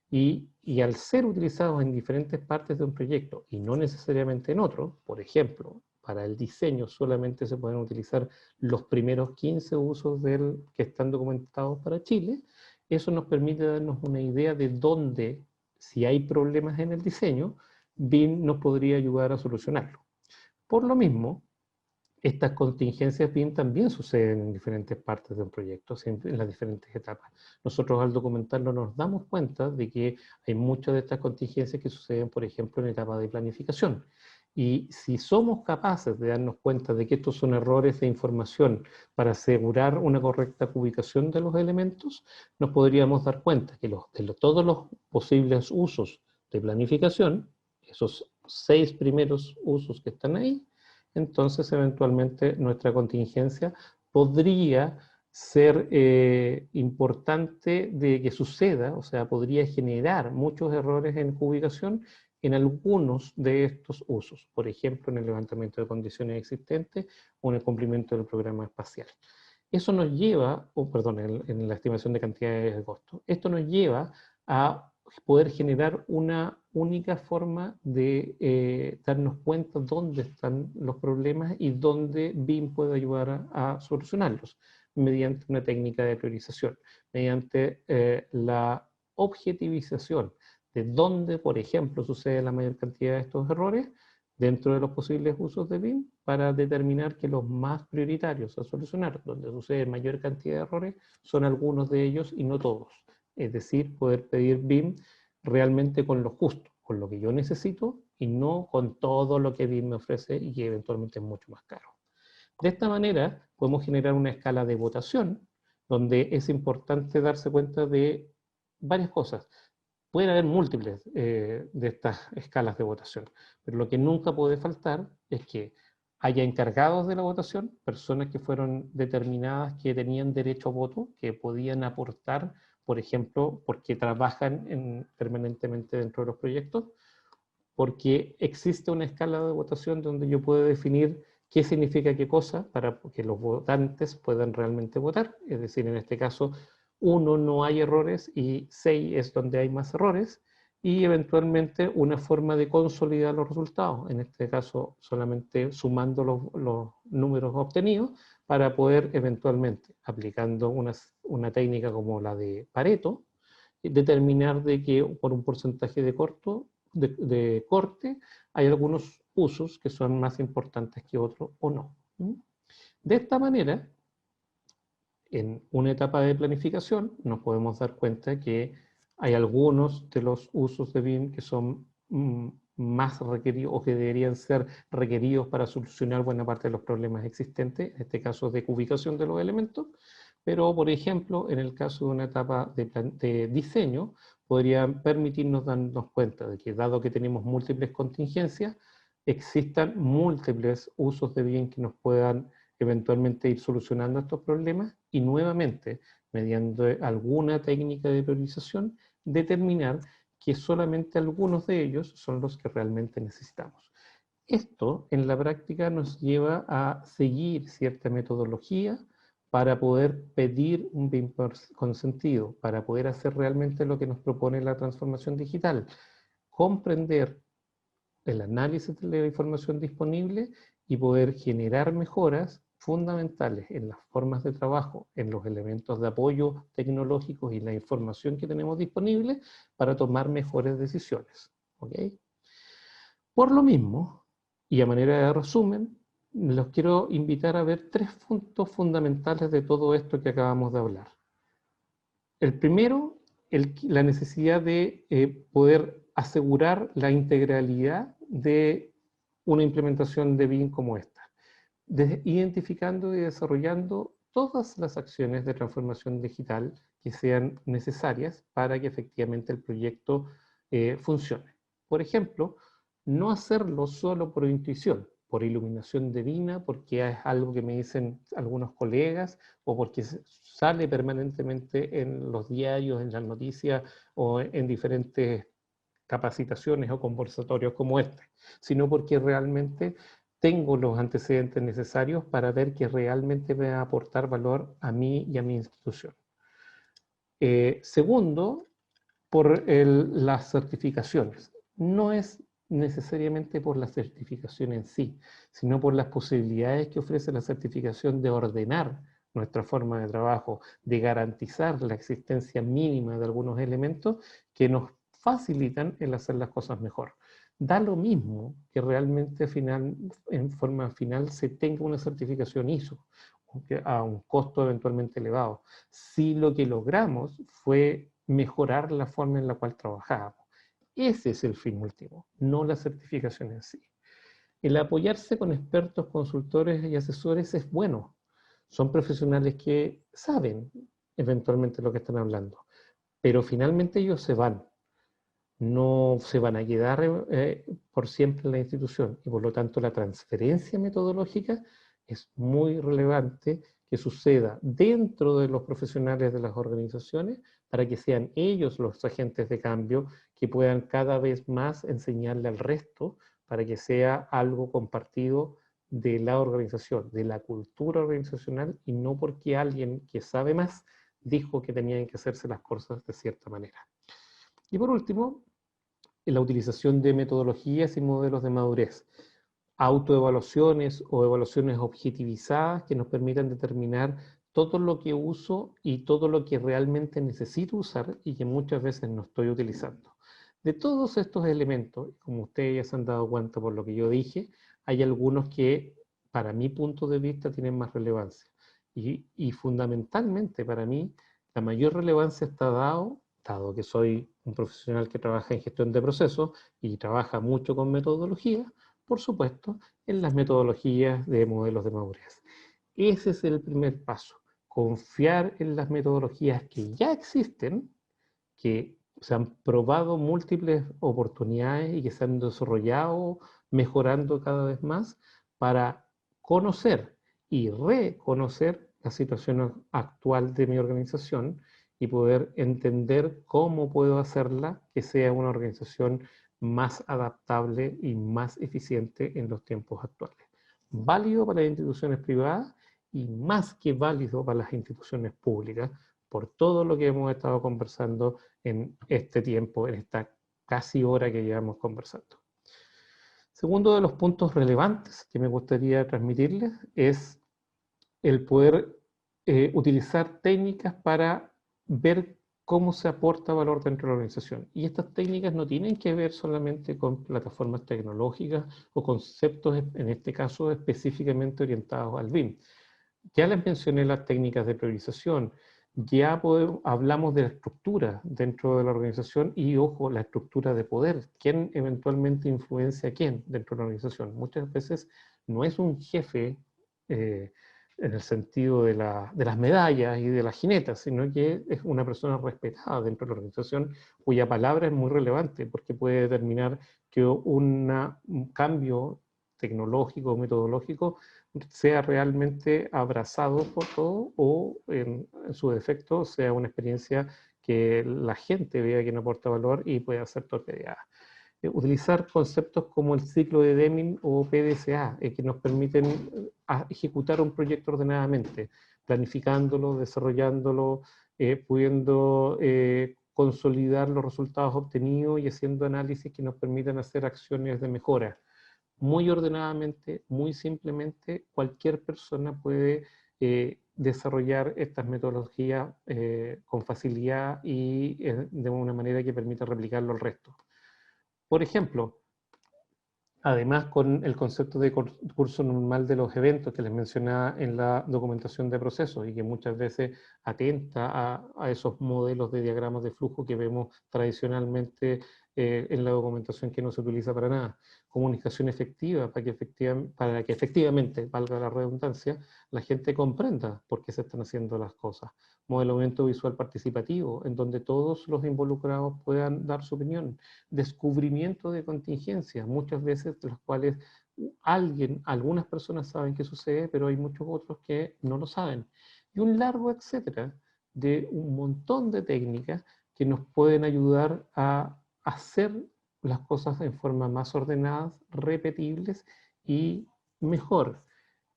Y al ser utilizados en diferentes partes de un proyecto y no necesariamente en otro, por ejemplo, para el diseño solamente se pueden utilizar los primeros 15 usos que están documentados para Chile. Eso nos permite darnos una idea de dónde, si hay problemas en el diseño, BIM nos podría ayudar a solucionarlo. Por lo mismo, estas contingencias BIM también suceden en diferentes partes de un proyecto, en las diferentes etapas. Nosotros al documentarlo nos damos cuenta de que hay muchas de estas contingencias que suceden, por ejemplo, en etapa de planificación. Y si somos capaces de darnos cuenta de que estos son errores de información para asegurar una correcta ubicación de los elementos, nos podríamos dar cuenta que todos los posibles usos de planificación, esos 6 primeros usos que están ahí, entonces eventualmente nuestra contingencia podría ser importante de que suceda, o sea, podría generar muchos errores en ubicación en algunos de estos usos, por ejemplo, en el levantamiento de condiciones existentes o en el cumplimiento del programa espacial. Eso nos lleva, en la estimación de cantidades de costo, esto nos lleva a poder generar una única forma de darnos cuenta dónde están los problemas y dónde BIM puede ayudar a solucionarlos, mediante una técnica de priorización, mediante la objetivización de dónde, por ejemplo, sucede la mayor cantidad de estos errores dentro de los posibles usos de BIM, para determinar que los más prioritarios a solucionar, donde sucede mayor cantidad de errores, son algunos de ellos y no todos. Es decir, poder pedir BIM realmente con lo justo, con lo que yo necesito y no con todo lo que BIM me ofrece y que eventualmente es mucho más caro. De esta manera podemos generar una escala de votación donde es importante darse cuenta de varias cosas. Pueden haber múltiples de estas escalas de votación, pero lo que nunca puede faltar es que haya encargados de la votación, personas que fueron determinadas que tenían derecho a voto, que podían aportar, por ejemplo, porque trabajan permanentemente dentro de los proyectos, porque existe una escala de votación donde yo puedo definir qué significa qué cosa para que los votantes puedan realmente votar. Es decir, en este caso, 1 no hay errores y 6 es donde hay más errores, y eventualmente una forma de consolidar los resultados, en este caso solamente sumando los números obtenidos para poder eventualmente, aplicando una técnica como la de Pareto, determinar de que por un porcentaje de corte hay algunos usos que son más importantes que otros o no. De esta manera, en una etapa de planificación nos podemos dar cuenta que hay algunos de los usos de BIM que son más requeridos o que deberían ser requeridos para solucionar buena parte de los problemas existentes, en este caso de ubicación de los elementos, pero por ejemplo en el caso de una etapa de diseño podría permitirnos darnos cuenta de que dado que tenemos múltiples contingencias, existan múltiples usos de BIM que nos puedan eventualmente ir solucionando estos problemas y nuevamente, mediante alguna técnica de priorización, determinar que solamente algunos de ellos son los que realmente necesitamos. Esto en la práctica nos lleva a seguir cierta metodología para poder pedir un BIM consentido, para poder hacer realmente lo que nos propone la transformación digital, comprender el análisis de la información disponible y poder generar mejoras fundamentales en las formas de trabajo, en los elementos de apoyo tecnológicos y la información que tenemos disponible para tomar mejores decisiones. ¿Okay? Por lo mismo, y a manera de resumen, los quiero invitar a ver 3 puntos fundamentales de todo esto que acabamos de hablar. El primero, la necesidad de poder asegurar la integralidad de una implementación de BIM como esta, identificando y desarrollando todas las acciones de transformación digital que sean necesarias para que efectivamente el proyecto funcione. Por ejemplo, no hacerlo solo por intuición, por iluminación divina, porque es algo que me dicen algunos colegas, o porque sale permanentemente en los diarios, en las noticias, o en diferentes capacitaciones o conversatorios como este, sino porque realmente tengo los antecedentes necesarios para ver que realmente me va a aportar valor a mí y a mi institución. Segundo, por las certificaciones. No es necesariamente por la certificación en sí, sino por las posibilidades que ofrece la certificación de ordenar nuestra forma de trabajo, de garantizar la existencia mínima de algunos elementos que nos facilitan el hacer las cosas mejor. Da lo mismo que realmente en forma final se tenga una certificación ISO a un costo eventualmente elevado, si lo que logramos fue mejorar la forma en la cual trabajábamos. Ese es el fin último, no la certificación en sí. El apoyarse con expertos, consultores y asesores es bueno. Son profesionales que saben eventualmente lo que están hablando, pero finalmente ellos se van. No se van a quedar por siempre en la institución y por lo tanto la transferencia metodológica es muy relevante que suceda dentro de los profesionales de las organizaciones para que sean ellos los agentes de cambio que puedan cada vez más enseñarle al resto para que sea algo compartido de la organización, de la cultura organizacional y no porque alguien que sabe más dijo que tenían que hacerse las cosas de cierta manera. Y por último, la utilización de metodologías y modelos de madurez, autoevaluaciones o evaluaciones objetivizadas que nos permitan determinar todo lo que uso y todo lo que realmente necesito usar y que muchas veces no estoy utilizando. De todos estos elementos, como ustedes ya se han dado cuenta por lo que yo dije, hay algunos que para mi punto de vista tienen más relevancia. Y fundamentalmente para mí la mayor relevancia está dado que soy un profesional que trabaja en gestión de procesos y trabaja mucho con metodología, por supuesto, en las metodologías de modelos de madurez. Ese es el primer paso, confiar en las metodologías que ya existen, que se han probado múltiples oportunidades y que se han desarrollado mejorando cada vez más para conocer y reconocer la situación actual de mi organización y poder entender cómo puedo hacerla que sea una organización más adaptable y más eficiente en los tiempos actuales. Válido para las instituciones privadas y más que válido para las instituciones públicas, por todo lo que hemos estado conversando en este tiempo, en esta casi hora que llevamos conversando. Segundo de los puntos relevantes que me gustaría transmitirles es el poder utilizar técnicas para ver cómo se aporta valor dentro de la organización. Y estas técnicas no tienen que ver solamente con plataformas tecnológicas o conceptos, en este caso, específicamente orientados al BIM. Ya les mencioné las técnicas de priorización, ya hablamos de la estructura dentro de la organización y, ojo, la estructura de poder. ¿Quién eventualmente influencia a quién dentro de la organización? Muchas veces no es un jefe en el sentido de las medallas y de las jinetas, sino que es una persona respetada dentro de la organización cuya palabra es muy relevante porque puede determinar que un cambio tecnológico o metodológico sea realmente abrazado por todo o en su defecto sea una experiencia que la gente vea que no aporta valor y pueda ser torpedeada. Utilizar conceptos como el ciclo de Deming o PDCA, que nos permiten ejecutar un proyecto ordenadamente, planificándolo, desarrollándolo, pudiendo consolidar los resultados obtenidos y haciendo análisis que nos permitan hacer acciones de mejora. Muy ordenadamente, muy simplemente, cualquier persona puede desarrollar estas metodologías con facilidad y de una manera que permita replicarlo al resto. Por ejemplo, además con el concepto de curso normal de los eventos que les mencionaba en la documentación de procesos y que muchas veces atenta a esos modelos de diagramas de flujo que vemos tradicionalmente en la documentación que no se utiliza para nada. Comunicación efectiva para que efectivamente, valga la redundancia, la gente comprenda por qué se están haciendo las cosas. Modelamiento visual participativo, en donde todos los involucrados puedan dar su opinión. Descubrimiento de contingencias, muchas veces de las cuales algunas personas saben que sucede, pero hay muchos otros que no lo saben. Y un largo etcétera de un montón de técnicas que nos pueden ayudar a hacer las cosas en forma más ordenadas, repetibles y mejor.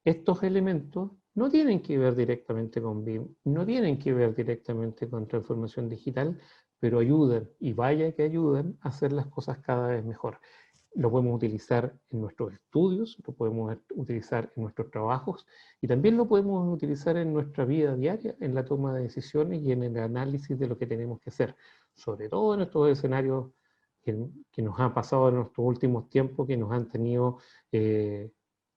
Estos elementos no tienen que ver directamente con BIM, no tienen que ver directamente con transformación digital, pero ayudan, y vaya que ayudan, a hacer las cosas cada vez mejor. lo podemos utilizar en nuestros estudios, lo podemos utilizar en nuestros trabajos y también lo podemos utilizar en nuestra vida diaria, en la toma de decisiones y en el análisis de lo que tenemos que hacer, sobre todo en estos escenarios que nos han pasado en nuestros últimos tiempos, que nos han tenido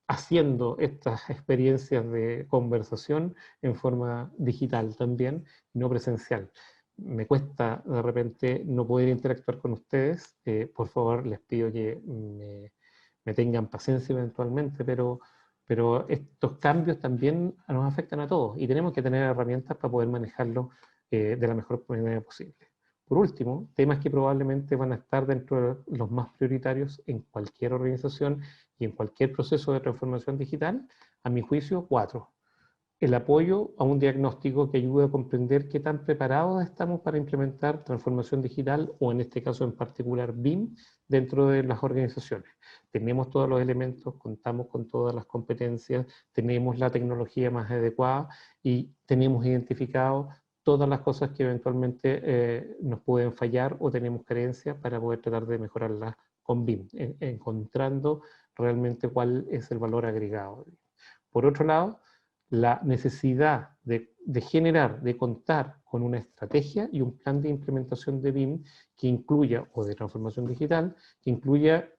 haciendo estas experiencias de conversación en forma digital también, no presencial. Me cuesta de repente no poder interactuar con ustedes. Por favor, les pido que me tengan paciencia eventualmente, pero estos cambios también nos afectan a todos y tenemos que tener herramientas para poder manejarlos de la mejor manera posible. Por último, temas que probablemente van a estar dentro de los más prioritarios en cualquier organización y en cualquier proceso de transformación digital, a mi juicio, 4. El apoyo a un diagnóstico que ayude a comprender qué tan preparados estamos para implementar transformación digital o en este caso en particular BIM dentro de las organizaciones. Tenemos todos los elementos, contamos con todas las competencias, tenemos la tecnología más adecuada y tenemos identificado todas las cosas que eventualmente nos pueden fallar o tenemos carencias para poder tratar de mejorarlas con BIM, encontrando realmente cuál es el valor agregado. Por otro lado, la necesidad de generar, de contar con una estrategia y un plan de implementación de BIM que incluya, o de transformación digital, que incluya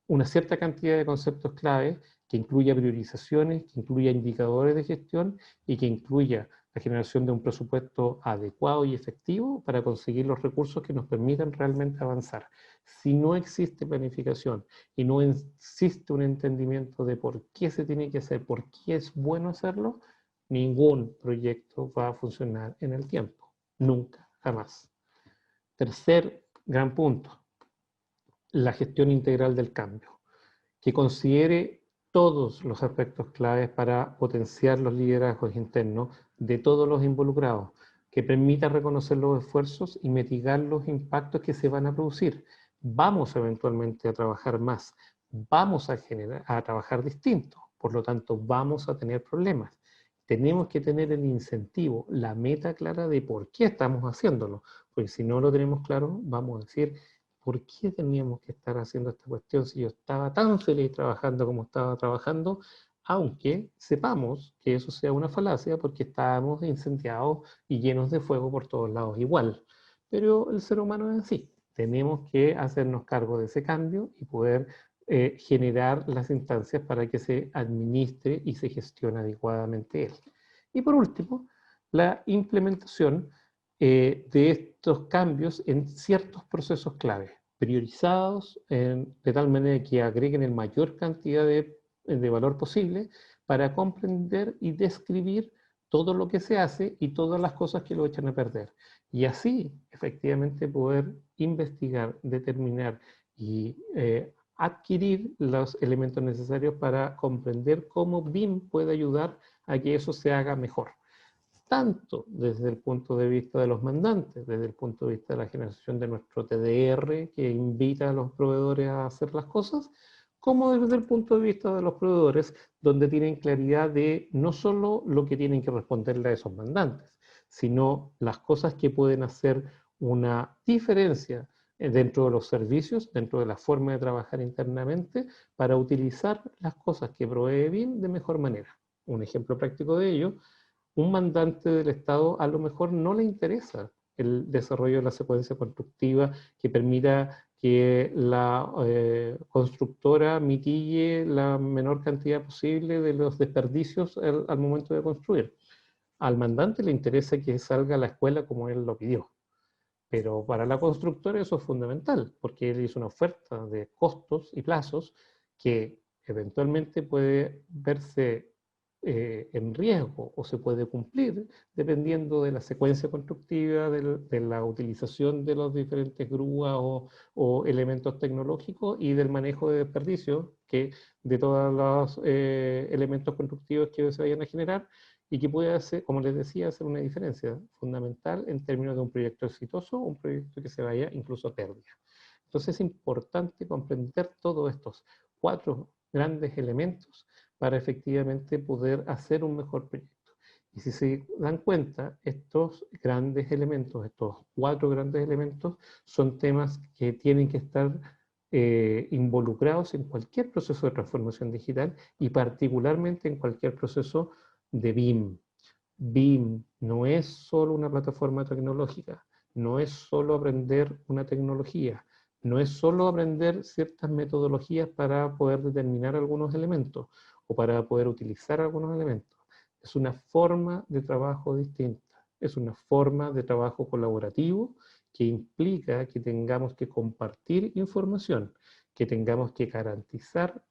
una cierta cantidad de conceptos clave, que incluya priorizaciones, que incluya indicadores de gestión y que incluya la generación de un presupuesto adecuado y efectivo para conseguir los recursos que nos permitan realmente avanzar. Si no existe planificación y no existe un entendimiento de por qué se tiene que hacer, por qué es bueno hacerlo, ningún proyecto va a funcionar en el tiempo. Nunca, jamás. Tercer gran punto, la gestión integral del cambio, que considere todos los aspectos claves para potenciar los liderazgos internos de todos los involucrados, que permita reconocer los esfuerzos y mitigar los impactos que se van a producir. Vamos eventualmente a trabajar más, vamos a trabajar distinto, por lo tanto vamos a tener problemas. Tenemos que tener el incentivo, la meta clara de por qué estamos haciéndolo, porque si no lo tenemos claro, vamos a decir, ¿por qué teníamos que estar haciendo esta cuestión si yo estaba tan feliz trabajando como estaba trabajando? Aunque sepamos que eso sea una falacia porque estábamos incendiados y llenos de fuego por todos lados igual. Pero el ser humano es así. Tenemos que hacernos cargo de ese cambio y poder generar las instancias para que se administre y se gestione adecuadamente él. Y por último, la implementación de estos cambios en ciertos procesos clave, priorizados de tal manera que agreguen el mayor cantidad de valor posible para comprender y describir todo lo que se hace y todas las cosas que lo echan a perder. Y así, efectivamente, poder investigar, determinar y adquirir los elementos necesarios para comprender cómo BIM puede ayudar a que eso se haga mejor, tanto desde el punto de vista de los mandantes, desde el punto de vista de la generación de nuestro TDR que invita a los proveedores a hacer las cosas, como desde el punto de vista de los proveedores, donde tienen claridad de no solo lo que tienen que responderle a esos mandantes, sino las cosas que pueden hacer una diferencia dentro de los servicios, dentro de la forma de trabajar internamente, para utilizar las cosas que provee BIM de mejor manera. Un ejemplo práctico de ello: un mandante del Estado a lo mejor no le interesa el desarrollo de la secuencia constructiva que permita que la constructora mitigue la menor cantidad posible de los desperdicios al momento de construir. Al mandante le interesa que salga a la escuela como él lo pidió, pero para la constructora eso es fundamental, porque él hizo una oferta de costos y plazos que eventualmente puede verse en riesgo o se puede cumplir dependiendo de la secuencia constructiva, de la utilización de las diferentes grúas o elementos tecnológicos y del manejo de desperdicios de todos los elementos constructivos que se vayan a generar y que puede hacer, como les decía, hacer una diferencia fundamental en términos de un proyecto exitoso o un proyecto que se vaya incluso a pérdida. Entonces es importante comprender todos estos 4 grandes elementos para efectivamente poder hacer un mejor proyecto. Y si se dan cuenta, estos grandes elementos, estos 4 grandes elementos, son temas que tienen que estar involucrados en cualquier proceso de transformación digital y particularmente en cualquier proceso de BIM. BIM no es solo una plataforma tecnológica, no es solo aprender una tecnología, no es solo aprender ciertas metodologías para poder determinar algunos elementos o para poder utilizar algunos elementos. Es una forma de trabajo distinta, es una forma de trabajo colaborativo que implica que tengamos que compartir información, que tengamos que garantizar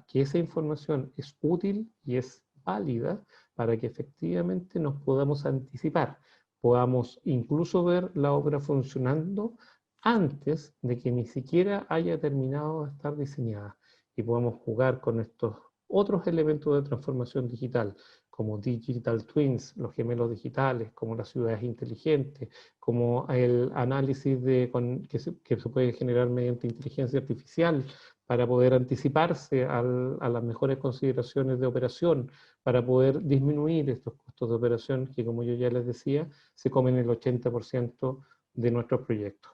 que esa información es útil y es válida para que efectivamente nos podamos anticipar, podamos incluso ver la obra funcionando antes de que ni siquiera haya terminado de estar diseñada y podamos jugar con estos otros elementos de transformación digital, como digital twins, los gemelos digitales, como las ciudades inteligentes, como el análisis que se puede generar mediante inteligencia artificial para poder anticiparse a las mejores consideraciones de operación, para poder disminuir estos costos de operación que, como yo ya les decía, se comen el 80% de nuestros proyectos.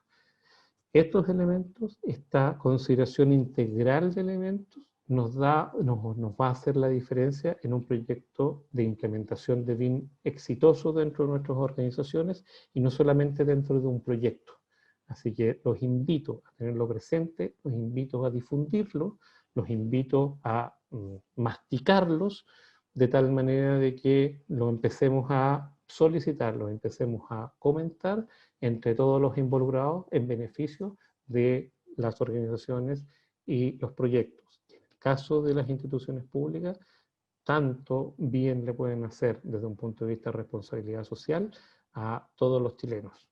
Estos elementos, esta consideración integral de elementos, nos va a hacer la diferencia en un proyecto de implementación de BIM exitoso dentro de nuestras organizaciones y no solamente dentro de un proyecto. Así que los invito a tenerlo presente, los invito a difundirlo, los invito a masticarlos de tal manera de que lo empecemos a solicitar, lo empecemos a comentar entre todos los involucrados en beneficio de las organizaciones y los proyectos. En el caso de las instituciones públicas, tanto bien le pueden hacer desde un punto de vista de responsabilidad social a todos los chilenos.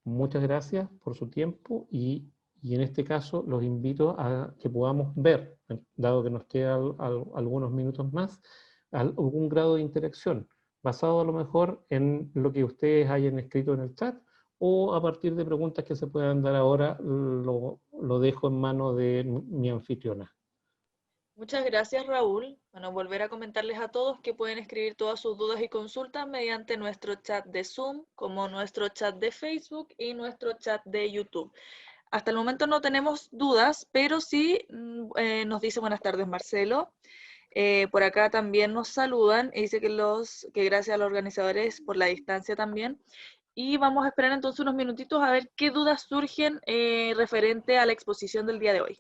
Muchas gracias por su tiempo y en este caso los invito a que podamos ver, dado que nos quedan algunos minutos más, algún grado de interacción, basado a lo mejor en lo que ustedes hayan escrito en el chat, o a partir de preguntas que se puedan dar ahora, lo dejo en manos de mi anfitriona. Muchas gracias, Raúl. Bueno, volver a comentarles a todos que pueden escribir todas sus dudas y consultas mediante nuestro chat de Zoom, como nuestro chat de Facebook y nuestro chat de YouTube. Hasta el momento no tenemos dudas, pero sí nos dice buenas tardes, Marcelo. Por acá también nos saludan y dice que gracias a los organizadores por la distancia también. Y vamos a esperar entonces unos minutitos a ver qué dudas surgen referente a la exposición del día de hoy.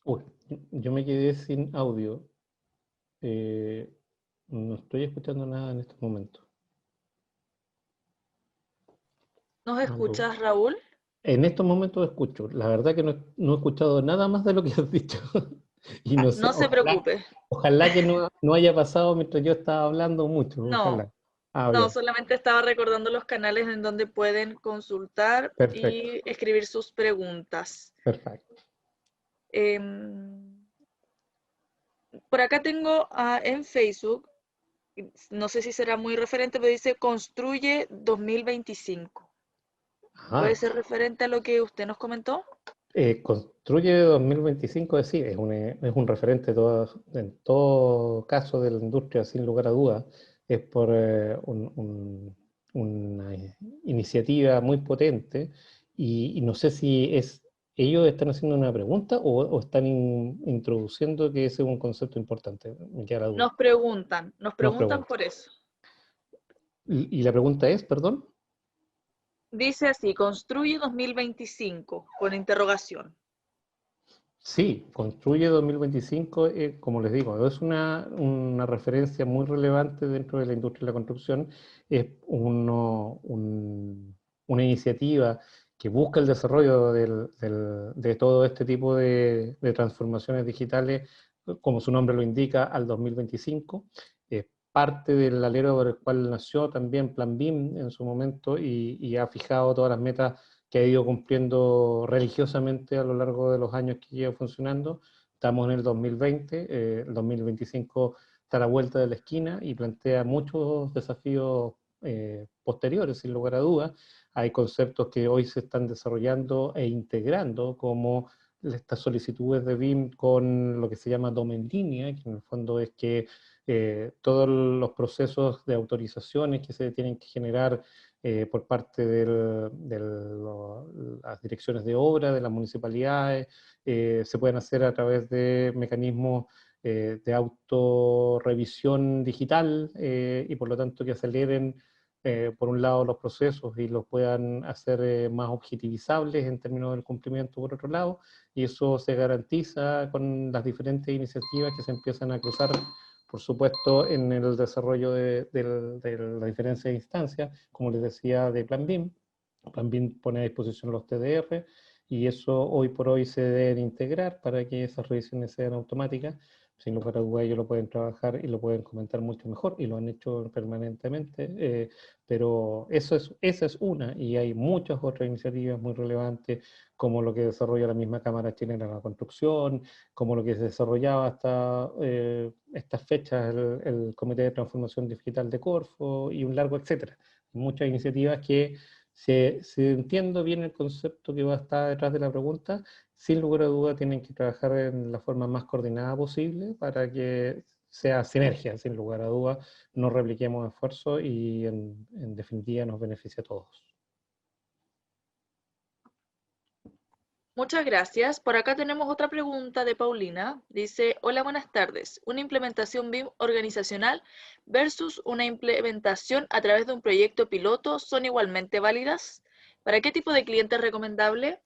Uy, yo me quedé sin audio. No estoy escuchando nada en este momento. ¿Nos escuchas, Raúl? En estos momentos escucho. La verdad que no he escuchado nada más de lo que has dicho. Y no sé, No se preocupe. ojalá que no haya pasado mientras yo estaba hablando mucho. No, Ojalá. Ah, no, bien. solamente estaba recordando los canales en donde pueden consultar Perfecto. y escribir sus preguntas. Perfecto. Por acá tengo en Facebook, no sé si será muy referente, pero dice Construye 2025. Ajá. ¿Puede ser referente a lo que usted nos comentó? Construye 2025, sí, es un referente en todo caso de la industria, sin lugar a dudas. Es por una iniciativa muy potente y no sé si ellos están haciendo una pregunta o están introduciendo que ese es un concepto importante. Me queda la duda. Nos Nos preguntan preguntan. por eso. Y la pregunta es, perdón. Dice así, Construye 2025, con interrogación. Sí, Construye 2025, como les digo, es una referencia muy relevante dentro de la industria de la construcción. Es una iniciativa que busca el desarrollo de todo este tipo de transformaciones digitales, como su nombre lo indica, al 2025. Es parte del alero por el cual nació también Plan BIM en su momento y ha fijado todas las metas que ha ido cumpliendo religiosamente a lo largo de los años que lleva funcionando. Estamos en el 2020, el 2025 está a la vuelta de la esquina y plantea muchos desafíos posteriores, sin lugar a dudas. Hay conceptos que hoy se están desarrollando e integrando, como estas solicitudes de BIM con lo que se llama DOM en línea, que en el fondo es que todos los procesos de autorizaciones que se tienen que generar por parte de las direcciones de obra, de las municipalidades, se pueden hacer a través de mecanismos de autorrevisión digital y por lo tanto que aceleren por un lado los procesos y los puedan hacer más objetivizables en términos del cumplimiento por otro lado, y eso se garantiza con las diferentes iniciativas que se empiezan a cruzar, por supuesto, en el desarrollo de las diferentes instancias, como les decía, de Plan BIM. Plan BIM pone a disposición los TDR y eso hoy por hoy se deben integrar para que esas revisiones sean automáticas. Sin lugar a dudas ellos lo pueden trabajar y lo pueden comentar mucho mejor y lo han hecho permanentemente, pero esa es una, y hay muchas otras iniciativas muy relevantes, como lo que desarrolla la misma Cámara Chilena de la Construcción, como lo que se desarrollaba hasta estas fechas el Comité de Transformación Digital de Corfo y un largo etcétera. Muchas iniciativas que, si entiendo bien el concepto que va a estar detrás de la pregunta, sin lugar a duda tienen que trabajar en la forma más coordinada posible para que sea sinergia, sin lugar a duda, no repliquemos esfuerzos y en definitiva nos beneficia a todos. Muchas gracias. Por acá tenemos otra pregunta de Paulina. Dice, hola, buenas tardes. ¿Una implementación BIM organizacional versus una implementación a través de un proyecto piloto son igualmente válidas? ¿Para qué tipo de cliente es recomendable?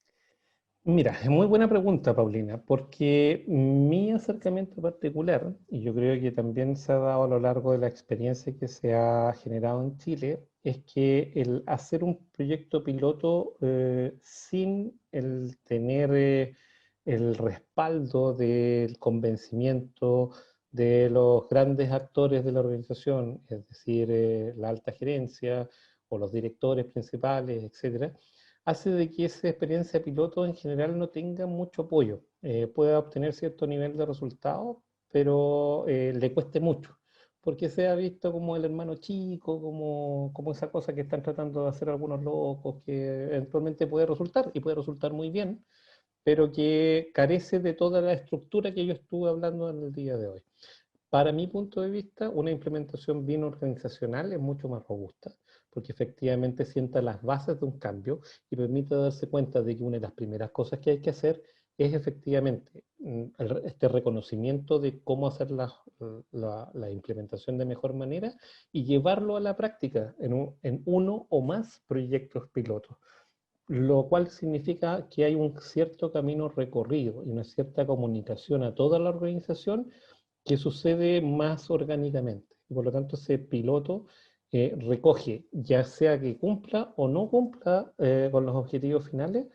Mira, es muy buena pregunta, Paulina, porque mi acercamiento particular, y yo creo que también se ha dado a lo largo de la experiencia que se ha generado en Chile, es que el hacer un proyecto piloto sin el tener el respaldo del convencimiento de los grandes actores de la organización, es decir, la alta gerencia o los directores principales, etcétera, hace de que esa experiencia piloto en general no tenga mucho apoyo. Pueda obtener cierto nivel de resultado, pero le cueste mucho, porque se ha visto como el hermano chico, como esa cosa que están tratando de hacer algunos locos, que eventualmente puede resultar, y puede resultar muy bien, pero que carece de toda la estructura que yo estuve hablando en el día de hoy. Para mi punto de vista, una implementación bien organizacional es mucho más robusta, porque efectivamente sienta las bases de un cambio y permite darse cuenta de que una de las primeras cosas que hay que hacer es efectivamente este reconocimiento de cómo hacer la implementación de mejor manera y llevarlo a la práctica en uno o más proyectos pilotos, lo cual significa que hay un cierto camino recorrido y una cierta comunicación a toda la organización que sucede más orgánicamente. Y por lo tanto, ese piloto recoge, ya sea que cumpla o no cumpla con los objetivos finales,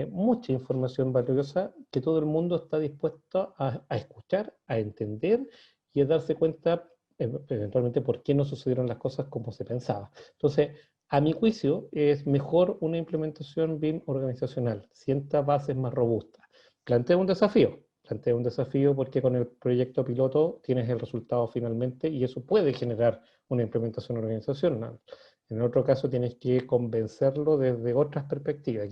mucha información valiosa que todo el mundo está dispuesto a escuchar, a entender y a darse cuenta eventualmente por qué no sucedieron las cosas como se pensaba. Entonces, a mi juicio, es mejor una implementación BIM organizacional, sienta bases más robustas. Plantea un desafío porque con el proyecto piloto tienes el resultado finalmente y eso puede generar una implementación organizacional. En el otro caso tienes que convencerlo desde otras perspectivas,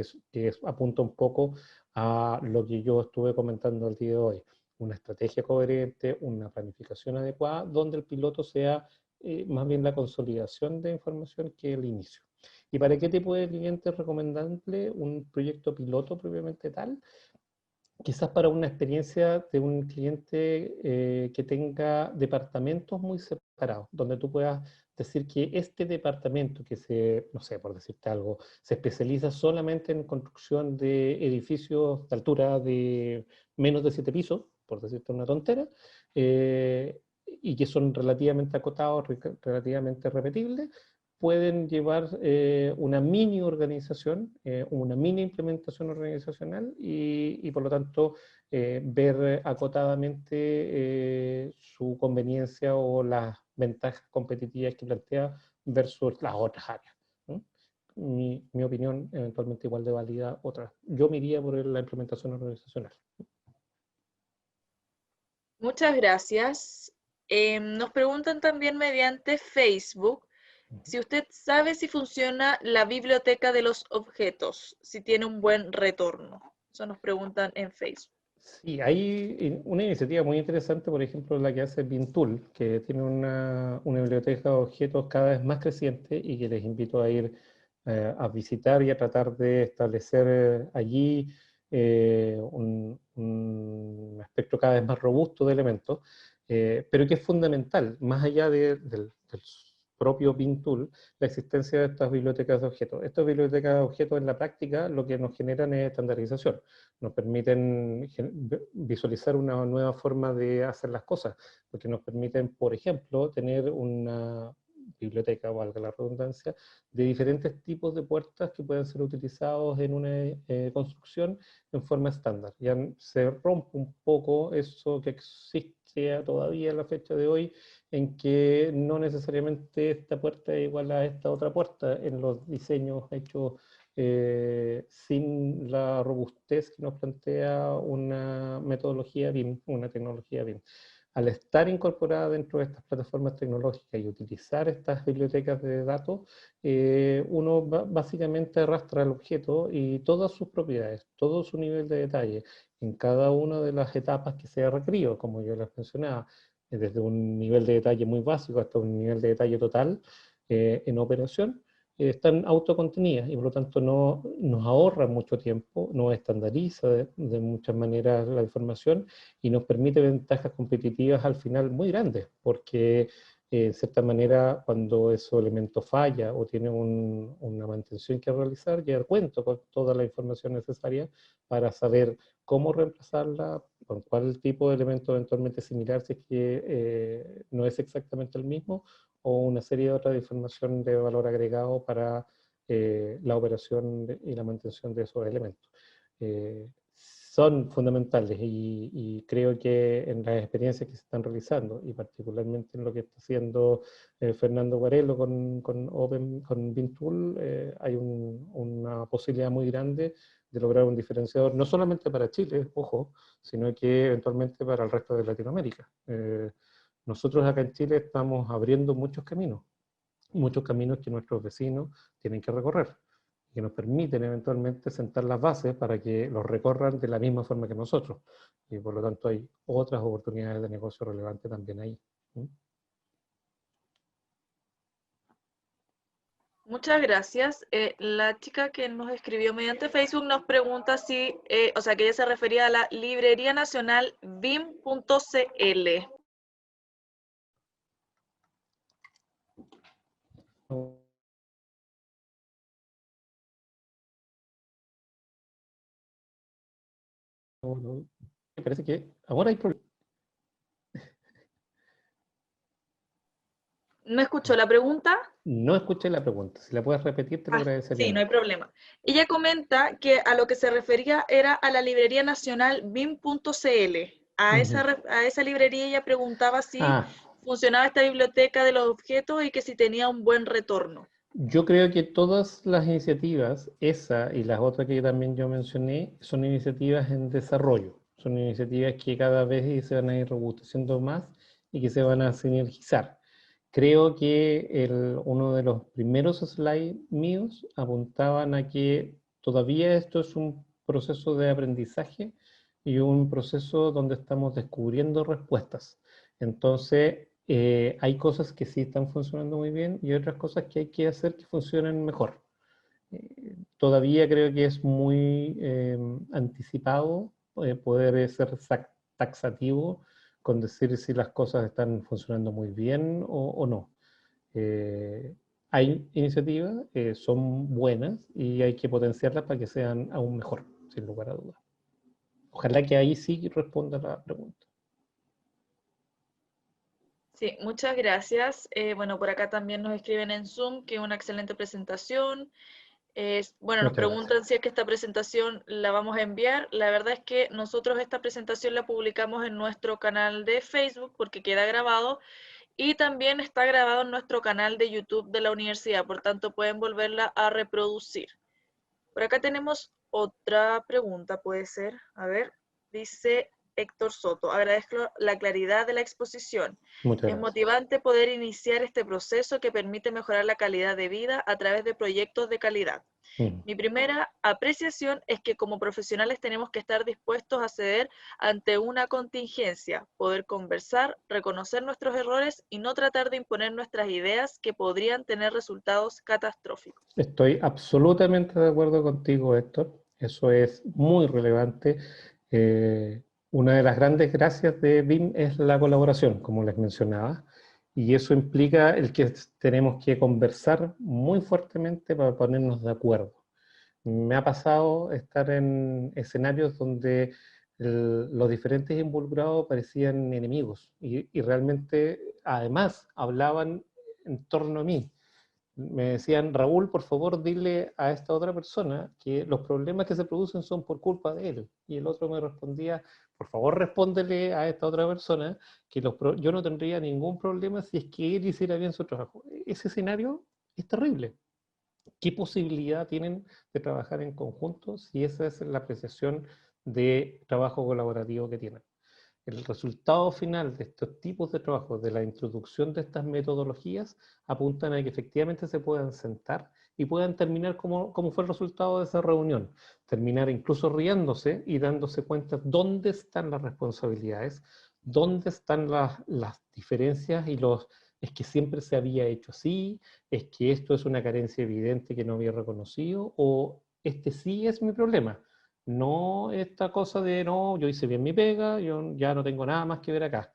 apunta un poco a lo que yo estuve comentando el día de hoy. Una estrategia coherente, una planificación adecuada, donde el piloto sea más bien la consolidación de información que el inicio. ¿Y para qué tipo de cliente es recomendable un proyecto piloto propiamente tal? Quizás para una experiencia de un cliente que tenga departamentos muy separados, donde tú puedas decir que este departamento que no sé, por decirte algo, se especializa solamente en construcción de edificios de altura de menos de 7 pisos, por decirte una tontera, y que son relativamente acotados, relativamente repetibles, pueden llevar una mini organización, una mini implementación organizacional y por lo tanto ver acotadamente su conveniencia o las ventajas competitivas que plantea versus las otras áreas, ¿no? Mi opinión eventualmente igual de válida otras. Yo me iría por la implementación organizacional. Muchas gracias. Nos preguntan también mediante Facebook si usted sabe si funciona la biblioteca de los objetos, si tiene un buen retorno. Eso nos preguntan en Facebook. Sí, hay una iniciativa muy interesante, por ejemplo, la que hace Bintool, que tiene una biblioteca de objetos cada vez más creciente y que les invito a ir a visitar y a tratar de establecer allí un espectro cada vez más robusto de elementos, pero que es fundamental, más allá del propio Bintool, la existencia de estas bibliotecas de objetos. Estas bibliotecas de objetos en la práctica lo que nos generan es estandarización, nos permiten visualizar una nueva forma de hacer las cosas, porque nos permiten, por ejemplo, tener una biblioteca, valga la redundancia, de diferentes tipos de puertas que pueden ser utilizados en una construcción en forma estándar. Ya se rompe un poco eso que existe todavía en la fecha de hoy, en que no necesariamente esta puerta es igual a esta otra puerta en los diseños hechos sin la robustez que nos plantea una metodología BIM, una tecnología BIM. Al estar incorporada dentro de estas plataformas tecnológicas y utilizar estas bibliotecas de datos, uno básicamente arrastra el objeto y todas sus propiedades, todo su nivel de detalle en cada una de las etapas que se ha requerido, como yo les mencionaba, desde un nivel de detalle muy básico hasta un nivel de detalle total en operación, están autocontenidas y por lo tanto no nos ahorra mucho tiempo, nos estandariza de muchas maneras la información y nos permite ventajas competitivas al final muy grandes, porque en cierta manera cuando ese elemento falla o tiene una mantención que realizar, ya cuento con toda la información necesaria para saber cómo reemplazarla, con cuál tipo de elemento eventualmente similar, si es que no es exactamente el mismo, o una serie de otras de información de valor agregado para la operación y la mantención de esos elementos. Son fundamentales y creo que en las experiencias que se están realizando y particularmente en lo que está haciendo Fernando Guarello con Bintool, hay una posibilidad muy grande de lograr un diferenciador, no solamente para Chile, ojo, sino que eventualmente para el resto de Latinoamérica. Nosotros acá en Chile estamos abriendo muchos caminos que nuestros vecinos tienen que recorrer, y que nos permiten eventualmente sentar las bases para que los recorran de la misma forma que nosotros. Y por lo tanto hay otras oportunidades de negocio relevantes también ahí. ¿Mm? Muchas gracias. La chica que nos escribió mediante Facebook nos pregunta si, o sea, que ella se refería a la Librería Nacional BIM.cl. Me parece que ahora hay problemas. ¿No escuchó la pregunta? No escuché la pregunta. Si la puedes repetir, te lo Ah, agradecería sí, no hay mucho. problema. Ella comenta que a lo que se refería era a la Librería Nacional BIM.cl. Ujú. A esa librería ella preguntaba si Ah, funcionaba esta biblioteca de los objetos y que si tenía un buen retorno. yo creo que todas las iniciativas, esa y las otras que también yo mencioné, son iniciativas en desarrollo. Son iniciativas que cada vez se van a ir robusteciendo más y que se van a sinergizar. Creo que uno de los primeros slides míos apuntaban a que todavía esto es un proceso de aprendizaje y un proceso donde estamos descubriendo respuestas. Entonces, hay cosas que sí están funcionando muy bien y otras cosas que hay que hacer que funcionen mejor. Todavía creo que es muy anticipado poder ser taxativo con decir si las cosas están funcionando muy bien o no. Eh, Hay iniciativas, son buenas y hay que potenciarlas para que sean aún mejor, sin lugar a dudas. Ojalá que ahí sí responda la pregunta. Sí, muchas gracias. Bueno, por acá también nos escriben en Zoom que una excelente presentación. Bueno, nos Muchas gracias. preguntan si es que esta presentación la vamos a enviar. La verdad es que nosotros esta presentación la publicamos en nuestro canal de Facebook porque queda grabado y también está grabado en nuestro canal de YouTube de la universidad, por tanto pueden volverla a reproducir. Por acá tenemos otra pregunta, puede ser. A ver, dice, Héctor Soto. Agradezco la claridad de la exposición. Muchas Es gracias. motivante poder iniciar este proceso que permite mejorar la calidad de vida a través de proyectos de calidad. Mm. Mi primera apreciación es que como profesionales tenemos que estar dispuestos a ceder ante una contingencia, poder conversar, reconocer nuestros errores y no tratar de imponer nuestras ideas que podrían tener resultados catastróficos. Estoy absolutamente de acuerdo contigo, Héctor. Eso es muy relevante. Una de las grandes gracias de BIM es la colaboración, como les mencionaba, y eso implica el que tenemos que conversar muy fuertemente para ponernos de acuerdo. Me ha pasado estar en escenarios donde los diferentes involucrados parecían enemigos y realmente además hablaban en torno a mí. Me decían, Raúl, por favor, dile a esta otra persona que los problemas que se producen son por culpa de él. Y el otro me respondía, por favor, respóndele a esta otra persona que yo no tendría ningún problema si es que él hiciera bien su trabajo. Ese escenario es terrible. ¿Qué posibilidad tienen de trabajar en conjunto si esa es la apreciación de trabajo colaborativo que tienen? El resultado final de estos tipos de trabajos, de la introducción de estas metodologías, apuntan a que efectivamente se puedan sentar y puedan terminar como fue el resultado de esa reunión. Terminar incluso riéndose y dándose cuenta dónde están las responsabilidades, dónde están las diferencias y es que siempre se había hecho así, es que esto es una carencia evidente que no había reconocido, o este sí es mi problema. No esta cosa de, no, yo hice bien mi pega, yo ya no tengo nada más que ver acá.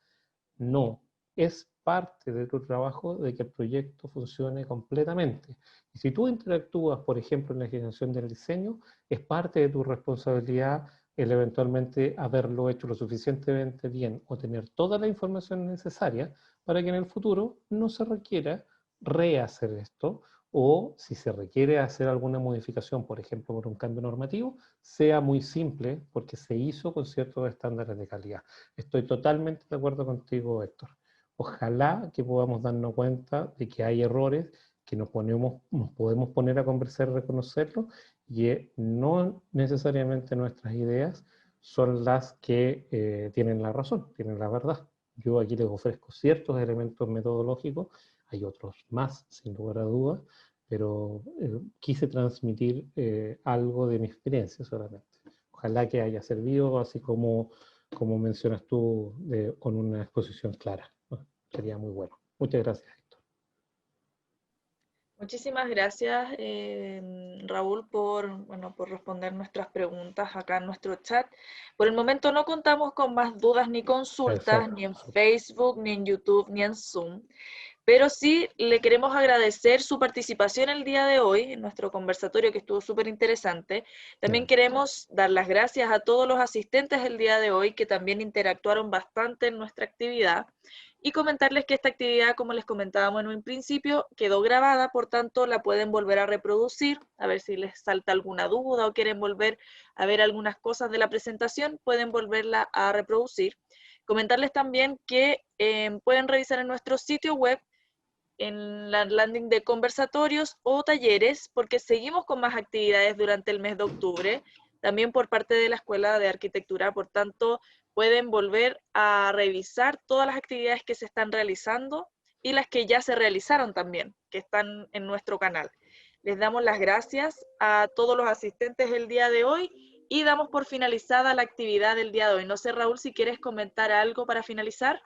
No, es parte de tu trabajo de que el proyecto funcione completamente. Y si tú interactúas, por ejemplo, en la generación del diseño, es parte de tu responsabilidad el eventualmente haberlo hecho lo suficientemente bien o tener toda la información necesaria para que en el futuro no se requiera rehacer esto, o si se requiere hacer alguna modificación, por ejemplo, por un cambio normativo, sea muy simple porque se hizo con ciertos estándares de calidad. Estoy totalmente de acuerdo contigo, Héctor. Ojalá que podamos darnos cuenta de que hay errores, que nos podemos poner a conversar y reconocerlos, y no necesariamente nuestras ideas son las que tienen la razón, tienen la verdad. Yo aquí les ofrezco ciertos elementos metodológicos, hay otros más, sin lugar a dudas, pero quise transmitir algo de mi experiencia solamente. Ojalá que haya servido, así como mencionas tú, con una exposición clara, ¿no? Sería muy bueno. Muchas gracias, Héctor. Muchísimas gracias, Raúl, por responder nuestras preguntas acá en nuestro chat. Por el momento no contamos con más dudas ni consultas, Perfecto. ni en Facebook, ni en YouTube, ni en Zoom. Pero sí le queremos agradecer su participación el día de hoy en nuestro conversatorio que estuvo súper interesante. También queremos dar las gracias a todos los asistentes el día de hoy que también interactuaron bastante en nuestra actividad y comentarles que esta actividad, como les comentábamos en un principio, quedó grabada, por tanto la pueden volver a reproducir, a ver si les salta alguna duda o quieren volver a ver algunas cosas de la presentación, pueden volverla a reproducir. Comentarles también que pueden revisar en nuestro sitio web en la landing de conversatorios o talleres, porque seguimos con más actividades durante el mes de octubre, también por parte de la Escuela de Arquitectura, por tanto, pueden volver a revisar todas las actividades que se están realizando y las que ya se realizaron también, que están en nuestro canal. Les damos las gracias a todos los asistentes el día de hoy y damos por finalizada la actividad del día de hoy. No sé, Raúl, si quieres comentar algo para finalizar.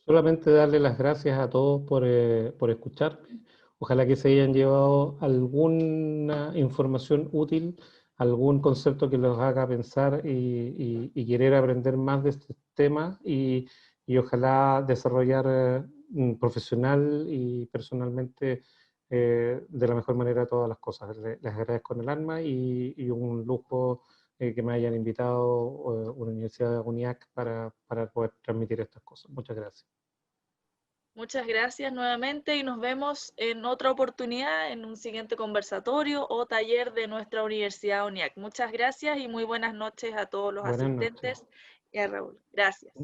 Solamente darle las gracias a todos por escucharme. Ojalá que se hayan llevado alguna información útil, algún concepto que los haga pensar y querer aprender más de este tema y ojalá desarrollar profesional y personalmente de la mejor manera todas las cosas. Les agradezco en el alma y un lujo que me hayan invitado una Universidad de UNIAC para poder transmitir estas cosas. Muchas gracias. Muchas gracias nuevamente y nos vemos en otra oportunidad en un siguiente conversatorio o taller de nuestra Universidad UNIAC. Muchas gracias y muy buenas noches a todos los Buenas noches. asistentes y a Raúl. Gracias.